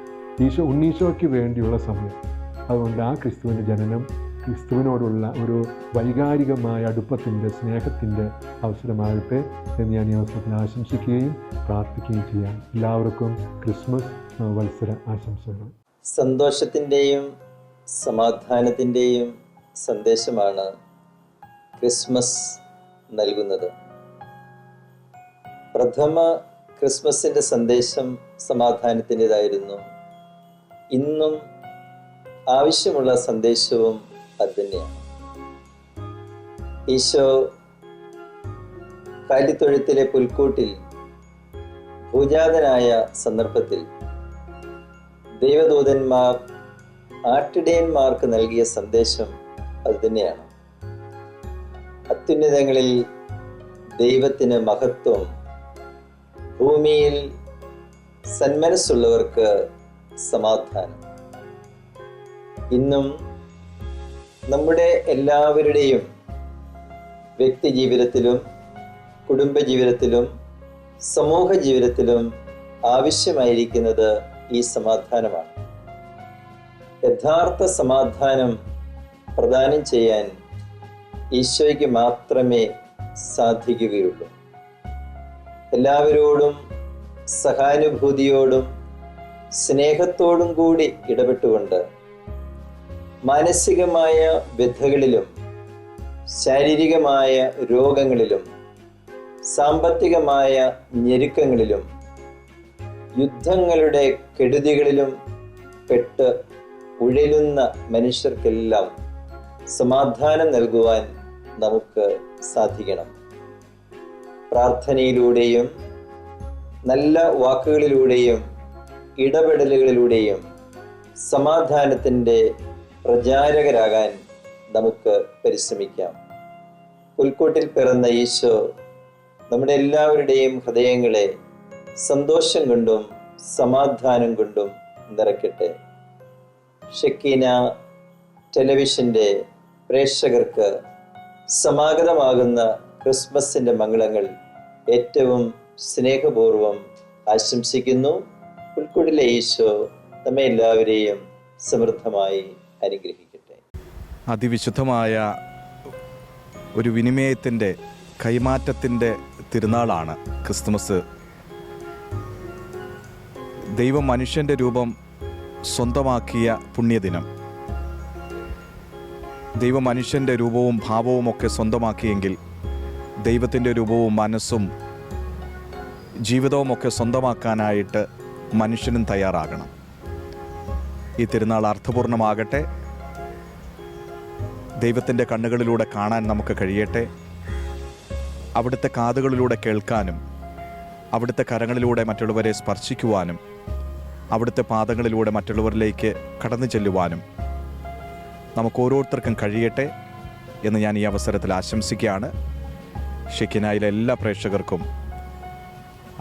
ഉണ്ണീശോയ്ക്ക് വേണ്ടിയുള്ള സമയം. അതുകൊണ്ട് ആ ക്രിസ്തുവിൻ്റെ ജനനം, ക്രിസ്തുവിനോടുള്ള ഒരു വൈകാരികമായ അടുപ്പത്തിൻ്റെ, സ്നേഹത്തിൻ്റെ അവസരമാകട്ടെ എന്ന് ഞാൻ ഈ അവസരത്തിൽ ആശംസിക്കുകയും പ്രാർത്ഥിക്കുകയും ചെയ്യാം. എല്ലാവർക്കും ക്രിസ്മസ് വത്സര ആശംസകൾ. സന്തോഷത്തിൻ്റെയും സമാധാനത്തിൻ്റെയും സന്ദേശമാണ് ക്രിസ്മസ് നൽകുന്നത്. പ്രഥമ ക്രിസ്മസിൻ്റെ സന്ദേശം സമാധാനത്തിൻ്റെതായിരുന്നു. ഇന്നും ആവശ്യമുള്ള സന്ദേശവും അതുതന്നെയാണ്. ഈശോ കാലിത്തൊഴുത്തിലെ പുൽക്കൂട്ടിൽ ഭൂജാതനായ സന്ദർഭത്തിൽ ദൈവദൂതന്മാർ ആട്ടിടയന്മാർക്ക് നൽകിയ സന്ദേശം അതുതന്നെയാണ്. അത്യുന്നതങ്ങളിൽ ദൈവത്തിന് മഹത്വം, ഭൂമിയിൽ സന്മനസ്സുള്ളവർക്ക് സമാധാനം. ഇന്നും നമ്മുടെ എല്ലാവരുടെയും വ്യക്തി ജീവിതത്തിലും കുടുംബജീവിതത്തിലും സമൂഹ ജീവിതത്തിലും ആവശ്യമായിരിക്കുന്നത് ഈ സമാധാനമാണ്. യഥാർത്ഥ സമാധാനം പ്രദാനം ചെയ്യാൻ ഈശോയ്ക്ക് മാത്രമേ സാധിക്കുകയുള്ളൂ. എല്ലാവരോടും സഹാനുഭൂതിയോടും സ്നേഹത്തോടും കൂടി ഇടപെട്ടുകൊണ്ട് മാനസികമായ വ്യഥകളിലും ശാരീരികമായ രോഗങ്ങളിലും സാമ്പത്തികമായ ഞെരുക്കങ്ങളിലും യുദ്ധങ്ങളുടെ കെടുതികളിലും പെട്ട് ഉഴലുന്ന മനുഷ്യർക്കെല്ലാം സമാധാനം നൽകുവാൻ നമുക്ക് സാധിക്കണം. പ്രാർത്ഥനയിലൂടെയും നല്ല വാക്കുകളിലൂടെയും ഇടപെടലുകളിലൂടെയും സമാധാനത്തിൻ്റെ പ്രചാരകരാകാൻ നമുക്ക് പരിശ്രമിക്കാം. പുൽക്കൂട്ടിൽ പിറന്ന ഈശോ നമ്മുടെ എല്ലാവരുടെയും ഹൃദയങ്ങളെ സന്തോഷം കൊണ്ടും സമാധാനം കൊണ്ടും നിറയ്ക്കട്ടെ. ഷെക്കീന ടെലിവിഷൻ്റെ പ്രേക്ഷകർക്ക് സമാഗതമാകുന്ന ക്രിസ്മസിൻ്റെ മംഗളങ്ങൾ ഏറ്റവും സ്നേഹപൂർവ്വം ആശംസിക്കുന്നു. പുൽക്കൂട്ടിലെ ഈശോ നമ്മെ എല്ലാവരെയും സമൃദ്ധമായി അനുഗ്രഹിക്കട്ടെ. അതിവിശുദ്ധമായ ഒരു വിനിമയത്തിൻ്റെ കൈമാറ്റത്തിൻ്റെ തിരുനാളാണ് ക്രിസ്തുമസ്. ദൈവം മനുഷ്യൻ്റെ രൂപം സ്വന്തമാക്കിയ പുണ്യദിനം. ദൈവം മനുഷ്യൻ്റെ രൂപവും ഭാവവും ഒക്കെ സ്വന്തമാക്കിയെങ്കിൽ ദൈവത്തിൻ്റെ രൂപവും മനസ്സും ജീവിതവും ഒക്കെ സ്വന്തമാക്കാനായിട്ട് മനുഷ്യനും തയ്യാറാകണം. ഈ തിരുനാൾ അർത്ഥപൂർണമാകട്ടെ. ദൈവത്തിൻ്റെ കണ്ണുകളിലൂടെ കാണാൻ നമുക്ക് കഴിയട്ടെ. അവിടുത്തെ കാതുകളിലൂടെ കേൾക്കാനും അവിടുത്തെ കരങ്ങളിലൂടെ മറ്റുള്ളവരെ സ്പർശിക്കുവാനും അവിടുത്തെ പാദങ്ങളിലൂടെ മറ്റുള്ളവരിലേക്ക് കടന്നു ചെല്ലുവാനും നമുക്ക് ഓരോരുത്തർക്കും കഴിയട്ടെ എന്ന് ഞാൻ ഈ അവസരത്തിൽ ആശംസിക്കുകയാണ്. ഷെക്കിനായിലെ എല്ലാ പ്രേക്ഷകർക്കും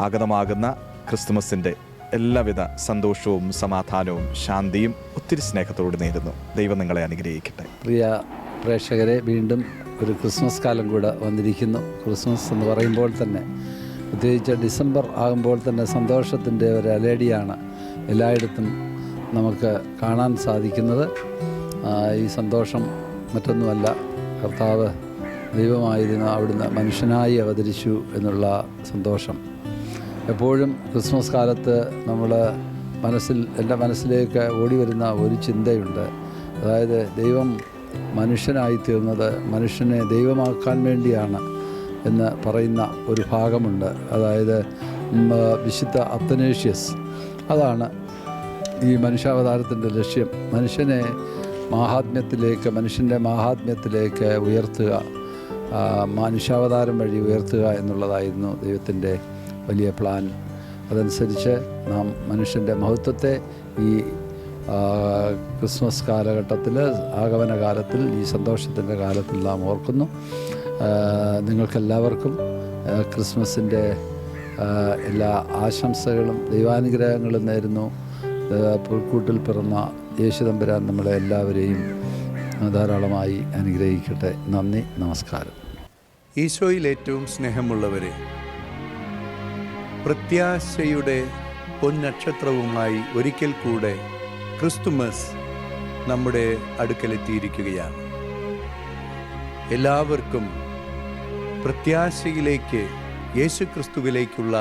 ആഗതമാകുന്ന ക്രിസ്തുമസിൻ്റെ എല്ലാവിധ സന്തോഷവും സമാധാനവും ശാന്തിയും ഒത്തിരി സ്നേഹത്തോട് നേരുന്നു. ദൈവം നിങ്ങളെ അനുഗ്രഹിക്കട്ടെ. പ്രിയ പ്രേക്ഷകരെ, വീണ്ടും ഒരു ക്രിസ്മസ് കാലം കൂടെ വന്നിരിക്കുന്നു. ക്രിസ്മസ് എന്ന് പറയുമ്പോൾ തന്നെ, പ്രത്യേകിച്ച് ഡിസംബർ ആകുമ്പോൾ തന്നെ സന്തോഷത്തിൻ്റെ ഒരു അലേടിയാണ് എല്ലായിടത്തും നമുക്ക് കാണാൻ സാധിക്കുന്നത്. ഈ സന്തോഷം മറ്റൊന്നുമല്ല, കർത്താവ് ദൈവമായിരുന്നു, അവിടുന്ന് മനുഷ്യനായി അവതരിച്ചു എന്നുള്ള സന്തോഷം. എപ്പോഴും ക്രിസ്മസ് കാലത്ത് എൻ്റെ മനസ്സിലേക്ക് ഓടി വരുന്ന ഒരു ചിന്തയുണ്ട്. അതായത് ദൈവം മനുഷ്യനായി തീർന്നത് മനുഷ്യനെ ദൈവമാക്കാൻ വേണ്ടിയാണ് എന്ന് പറയുന്ന ഒരു ഭാഗമുണ്ട്. അതായത് വിശുദ്ധ അത്തനേഷ്യസ്, അതാണ് ഈ മനുഷ്യാവതാരത്തിൻ്റെ ലക്ഷ്യം. മനുഷ്യൻ്റെ മാഹാത്മ്യത്തിലേക്ക് ഉയർത്തുക, മനുഷ്യാവതാരം വഴി ഉയർത്തുക എന്നുള്ളതായിരുന്നു ദൈവത്തിൻ്റെ വലിയ പ്ലാൻ. അതനുസരിച്ച് നാം മനുഷ്യൻ്റെ മഹത്വത്തെ ഈ ക്രിസ്മസ് കാലഘട്ടത്തിൽ, ആഗമന കാലത്തിൽ, ഈ സന്തോഷത്തിൻ്റെ കാലത്തിൽ നാം ഓർക്കുന്നു. നിങ്ങൾക്കെല്ലാവർക്കും ക്രിസ്മസിൻ്റെ എല്ലാ ആശംസകളും ദൈവാനുഗ്രഹങ്ങളും നേരുന്നു. പുൽക്കൂട്ടിൽ പിറന്ന യേശു തമ്പുരാൻ നമ്മളെ എല്ലാവരെയും ധാരാളമായി അനുഗ്രഹിക്കട്ടെ. നന്ദി, നമസ്കാരം. ഈശോയിൽ ഏറ്റവും സ്നേഹമുള്ളവരെ, പ്രത്യാശയുടെ പൊന്നക്ഷത്രവുമായി ഒരിക്കൽ കൂടെ ക്രിസ്തുമസ് നമ്മുടെ അടുക്കലെത്തിയിരിക്കുകയാണ്. എല്ലാവർക്കും പ്രത്യാശയിലേക്ക്, യേശുക്രിസ്തുവിലേക്കുള്ള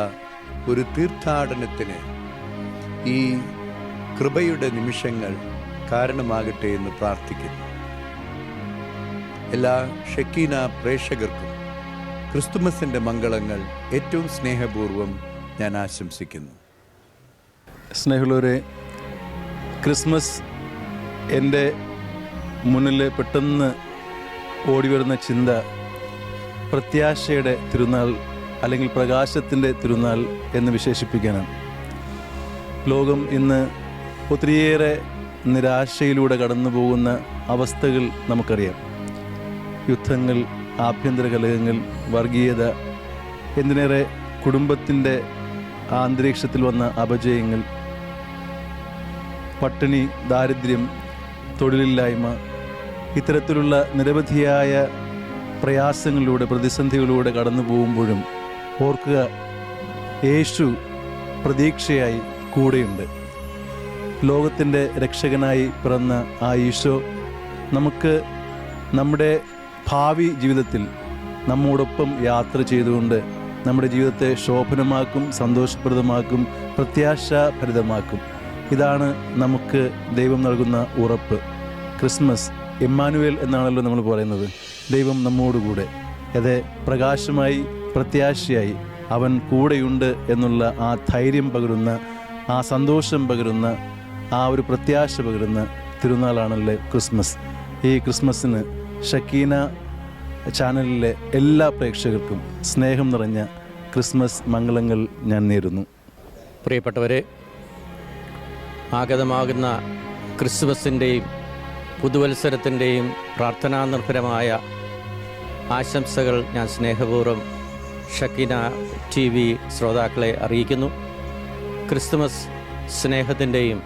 ഒരു തീർത്ഥാടനത്തിന് ഈ കൃപയുടെ നിമിഷങ്ങൾ കാരണമാകട്ടെ എന്ന് പ്രാർത്ഥിക്കുന്നു. എല്ലാ ഷെക്കീന പ്രേക്ഷകർക്കും ക്രിസ്തുമസിൻ്റെ മംഗളങ്ങൾ ഏറ്റവും സ്നേഹപൂർവ്വം ഞാൻ ആശംസിക്കുന്നു. സ്നേഹമുള്ളവരെ, ക്രിസ്മസ് എൻ്റെ മുന്നിൽ പെട്ടെന്ന് ഓടി വരുന്ന ചിന്ത പ്രത്യാശയുടെ തിരുനാൾ അല്ലെങ്കിൽ പ്രകാശത്തിൻ്റെ തിരുനാൾ എന്ന് വിശേഷിപ്പിക്കാനാണ്. ലോകം ഇന്ന് ഒത്തിരിയേറെ നിരാശയിലൂടെ കടന്നു പോകുന്ന അവസ്ഥകൾ നമുക്കറിയാം. യുദ്ധങ്ങൾ, ആഭ്യന്തര കലഹങ്ങൾ, വർഗീയത, എന്തിനേറെ കുടുംബത്തിൻ്റെ ആ അന്തരീക്ഷത്തിൽ വന്ന അപജയങ്ങൾ, പട്ടിണി, ദാരിദ്ര്യം, തൊഴിലില്ലായ്മ, ഇത്തരത്തിലുള്ള നിരവധിയായ പ്രയാസങ്ങളിലൂടെ, പ്രതിസന്ധികളിലൂടെ കടന്നു പോകുമ്പോഴും ഓർക്കുക, യേശു പ്രതീക്ഷയായി കൂടെയുണ്ട്. ലോകത്തിൻ്റെ രക്ഷകനായി പിറന്ന ആ ഈശോ നമുക്ക് നമ്മുടെ ഭാവി ജീവിതത്തിൽ നമ്മോടൊപ്പം യാത്ര ചെയ്തുകൊണ്ട് നമ്മുടെ ജീവിതത്തെ ശോഭനമാക്കും, സന്തോഷപ്രദമാക്കും, പ്രത്യാശാഭരിതമാക്കും. ഇതാണ് നമുക്ക് ദൈവം നൽകുന്ന ഉറപ്പ്. ക്രിസ്മസ് ഇമ്മാനുവേൽ എന്നാണല്ലോ നമ്മൾ പറയുന്നത്. ദൈവം നമ്മോടുകൂടെ, അതെ, പ്രകാശമായി, പ്രത്യാശയായി അവൻ കൂടെയുണ്ട് എന്നുള്ള ആ ധൈര്യം പകരുന്ന, ആ സന്തോഷം പകരുന്ന, ആ ഒരു പ്രത്യാശ പകരുന്ന തിരുനാളാണല്ലേ ക്രിസ്മസ്. ഈ ക്രിസ്മസിന് ഷക്കീന ചാനലിലെ എല്ലാ പ്രേക്ഷകർക്കും സ്നേഹം നിറഞ്ഞ ക്രിസ്മസ് മംഗളങ്ങൾ ഞാൻ നേരുന്നു. പ്രിയപ്പെട്ടവരെ, ആഗതമാകുന്ന ക്രിസ്മസിൻ്റെയും പുതുവത്സരത്തിൻ്റെയും പ്രാർത്ഥനാനിർഭരമായ ആശംസകൾ ഞാൻ സ്നേഹപൂർവ്വം ഷക്കീന TV ശ്രോതാക്കളെ അറിയിക്കുന്നു. ക്രിസ്തുമസ് സ്നേഹത്തിൻ്റെയും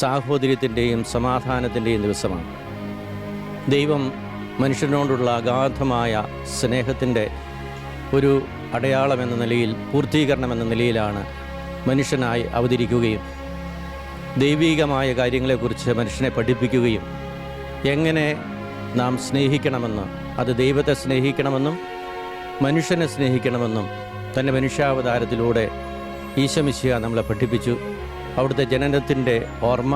സാഹോദര്യത്തിൻ്റെയും സമാധാനത്തിൻ്റെയും ദിവസമാണ്. ദൈവം മനുഷ്യനോടുള്ള അഗാധമായ സ്നേഹത്തിൻ്റെ ഒരു അടയാളമെന്ന നിലയിൽ, പൂർത്തീകരണമെന്ന നിലയിലാണ് മനുഷ്യനായി അവതരിക്കുകയും ദൈവീകമായ കാര്യങ്ങളെക്കുറിച്ച് മനുഷ്യനെ പഠിപ്പിക്കുകയും എങ്ങനെ നാം സ്നേഹിക്കണമെന്ന്, അത് ദൈവത്തെ സ്നേഹിക്കണമെന്നും മനുഷ്യനെ സ്നേഹിക്കണമെന്നും തൻ്റെ മനുഷ്യാവതാരത്തിലൂടെ ഈശോമിശിഹ നമ്മളെ പഠിപ്പിച്ചു. അവിടുത്തെ ജനനത്തിൻ്റെ ഓർമ്മ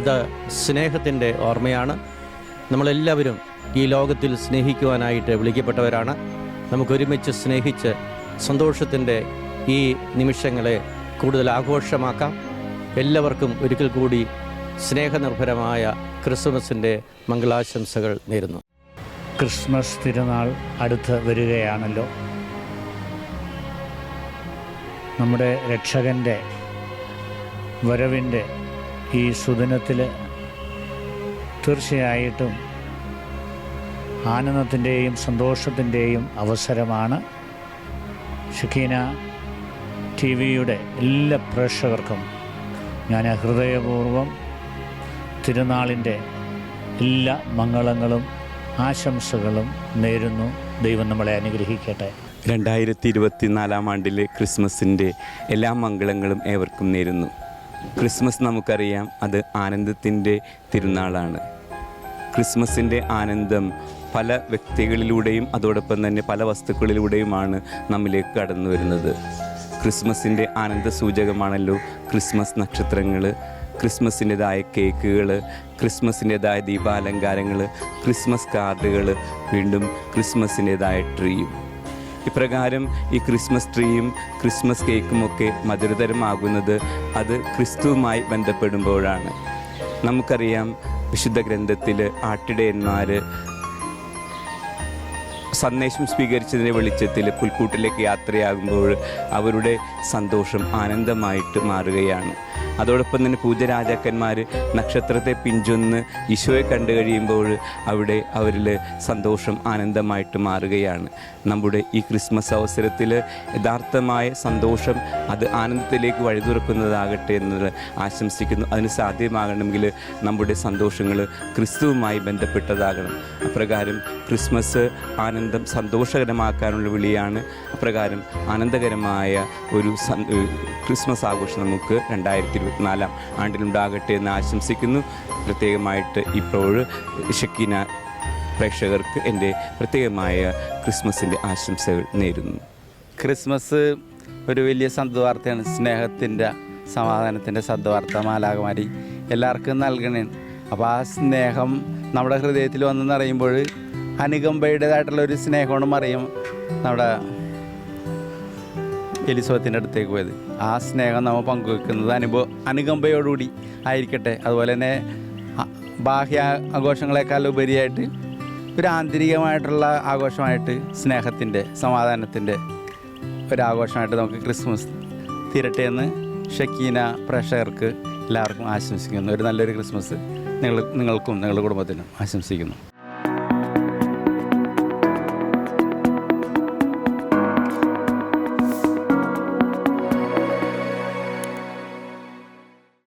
അത് സ്നേഹത്തിൻ്റെ ഓർമ്മയാണ്. നമ്മളെല്ലാവരും ഈ ലോകത്തിൽ സ്നേഹിക്കുവാനായിട്ട് വിളിക്കപ്പെട്ടവരാണ്. നമുക്കൊരുമിച്ച് സ്നേഹിച്ച് സന്തോഷത്തിൻ്റെ ഈ നിമിഷങ്ങളെ കൂടുതൽ ആഘോഷമാക്കാം. എല്ലാവർക്കും ഒരിക്കൽ കൂടി സ്നേഹനിർഭരമായ ക്രിസ്മസിൻ്റെ മംഗളാശംസകൾ നേരുന്നു. ക്രിസ്മസ് തിരുനാൾ അടുത്ത് വരികയാണല്ലോ. നമ്മുടെ രക്ഷകൻ്റെ വരവിൻ്റെ ഈ സുദിനത്തിൽ തീർച്ചയായിട്ടും ആനന്ദത്തിൻ്റെയും സന്തോഷത്തിൻ്റെയും അവസരമാണ്. ഷക്കീന TVയുടെ എല്ലാ പ്രേക്ഷകർക്കും ഞാൻ ഹൃദയപൂർവ്വം തിരുനാളിൻ്റെ എല്ലാ മംഗളങ്ങളും ആശംസകളും നേരുന്നു. ദൈവം നമ്മളെ അനുഗ്രഹിക്കട്ടെ. 2024 ആണ്ടിലെ ക്രിസ്മസിൻ്റെ എല്ലാ മംഗളങ്ങളും ഏവർക്കും നേരുന്നു. ക്രിസ്മസ് നമുക്കറിയാം, അത് ആനന്ദത്തിൻ്റെ തിരുനാളാണ്. ക്രിസ്മസിൻ്റെ ആനന്ദം പല വ്യക്തികളിലൂടെയും അതോടൊപ്പം തന്നെ പല വസ്തുക്കളിലൂടെയുമാണ് നമ്മിലേക്ക് കടന്നു വരുന്നത്. ക്രിസ്മസിൻ്റെ ആനന്ദ സൂചകമാണല്ലോ ക്രിസ്മസ് നക്ഷത്രങ്ങൾ, ക്രിസ്മസിൻ്റെതായ കേക്കുകൾ, ക്രിസ്മസിൻ്റെതായ ദീപാലങ്കാരങ്ങൾ, ക്രിസ്മസ് കാർഡുകൾ, വീണ്ടും ക്രിസ്മസിൻ്റെതായ ട്രീയും. ഇപ്രകാരം ഈ ക്രിസ്മസ് ട്രീയും ക്രിസ്മസ് കേക്കുമൊക്കെ മധുരതരമാകുന്നത് അത് ക്രിസ്തുവുമായി ബന്ധപ്പെടുമ്പോഴാണ്. നമുക്കറിയാം, വിശുദ്ധ ഗ്രന്ഥത്തിൽ ആട്ടിടയന്മാർ സന്ദേശം സ്വീകരിച്ചതിൻ്റെ വെളിച്ചത്തിൽ പുൽക്കൂട്ടിലേക്ക് യാത്രയാകുമ്പോൾ അവരുടെ സന്തോഷം ആനന്ദമായിട്ട് മാറുകയാണ്. അതോടൊപ്പം തന്നെ പൂജരാജാക്കന്മാർ നക്ഷത്രത്തെ പിഞ്ചൊന്ന് ഈശോയെ കണ്ടു കഴിയുമ്പോൾ അവിടെ അവരിൽ സന്തോഷം ആനന്ദമായിട്ട് മാറുകയാണ്. നമ്മുടെ ഈ ക്രിസ്മസ് അവസരത്തിൽ യഥാർത്ഥമായ സന്തോഷം അത് ആനന്ദത്തിലേക്ക് വഴിതുറക്കുന്നതാകട്ടെ എന്നത് ആശംസിക്കുന്നു. അതിന് സാധ്യമാകണമെങ്കിൽ നമ്മുടെ സന്തോഷങ്ങൾ ക്രിസ്തുവുമായി ബന്ധപ്പെട്ടതാകണം. അപ്രകാരം ക്രിസ്മസ് ആനന്ദം സന്തോഷകരമാക്കാനുള്ള വിളിയാണ്. അപ്രകാരം ആനന്ദകരമായ ഒരു ക്രിസ്മസ് ആഘോഷം നമുക്ക് 2024 ആണ്ടിലുണ്ടാകട്ടെ എന്ന് ആശംസിക്കുന്നു. പ്രത്യേകമായിട്ട് ഇപ്പോൾ ഷക്കീന പ്രേക്ഷകർക്ക് എൻ്റെ പ്രത്യേകമായ ക്രിസ്മസിൻ്റെ ആശംസകൾ നേരുന്നു. ക്രിസ്മസ് ഒരു വലിയ സദ്വാർത്തയാണ്. സ്നേഹത്തിൻ്റെ, സമാധാനത്തിൻ്റെ സദ്വാർത്ത മാലാഖമാരി എല്ലാവർക്കും നൽകണേ. അപ്പോൾ ആ സ്നേഹം നമ്മുടെ ഹൃദയത്തിൽ വന്ന് നിറയുമ്പോൾ അനുകമ്പയുടേതായിട്ടുള്ളൊരു സ്നേഹമാണ് മറിയം നമ്മുടെ എലിസബത്തിൻ്റെ അടുത്തേക്ക് പോയത്. ആ സ്നേഹം നമ്മൾ പങ്കുവെക്കുന്നത് അനുകമ്പയോടുകൂടി ആയിരിക്കട്ടെ. അതുപോലെ തന്നെ ബാഹ്യ ആഘോഷങ്ങളെക്കാൾ ഉപരിയായിട്ട് ഒരു ആന്തരികമായിട്ടുള്ള ആഘോഷമായിട്ട് സ്നേഹത്തിൻ്റെ, സമാധാനത്തിൻ്റെ ഒരാഘോഷമായിട്ട് നമുക്ക് ക്രിസ്മസ് തീരട്ടെ എന്ന് ഷക്കീന പ്രേക്ഷകർക്ക് എല്ലാവർക്കും ആശംസിക്കുന്നു. ഒരു നല്ലൊരു ക്രിസ്മസ് നിങ്ങൾക്കും നിങ്ങളുടെ കുടുംബത്തിനും ആശംസിക്കുന്നു.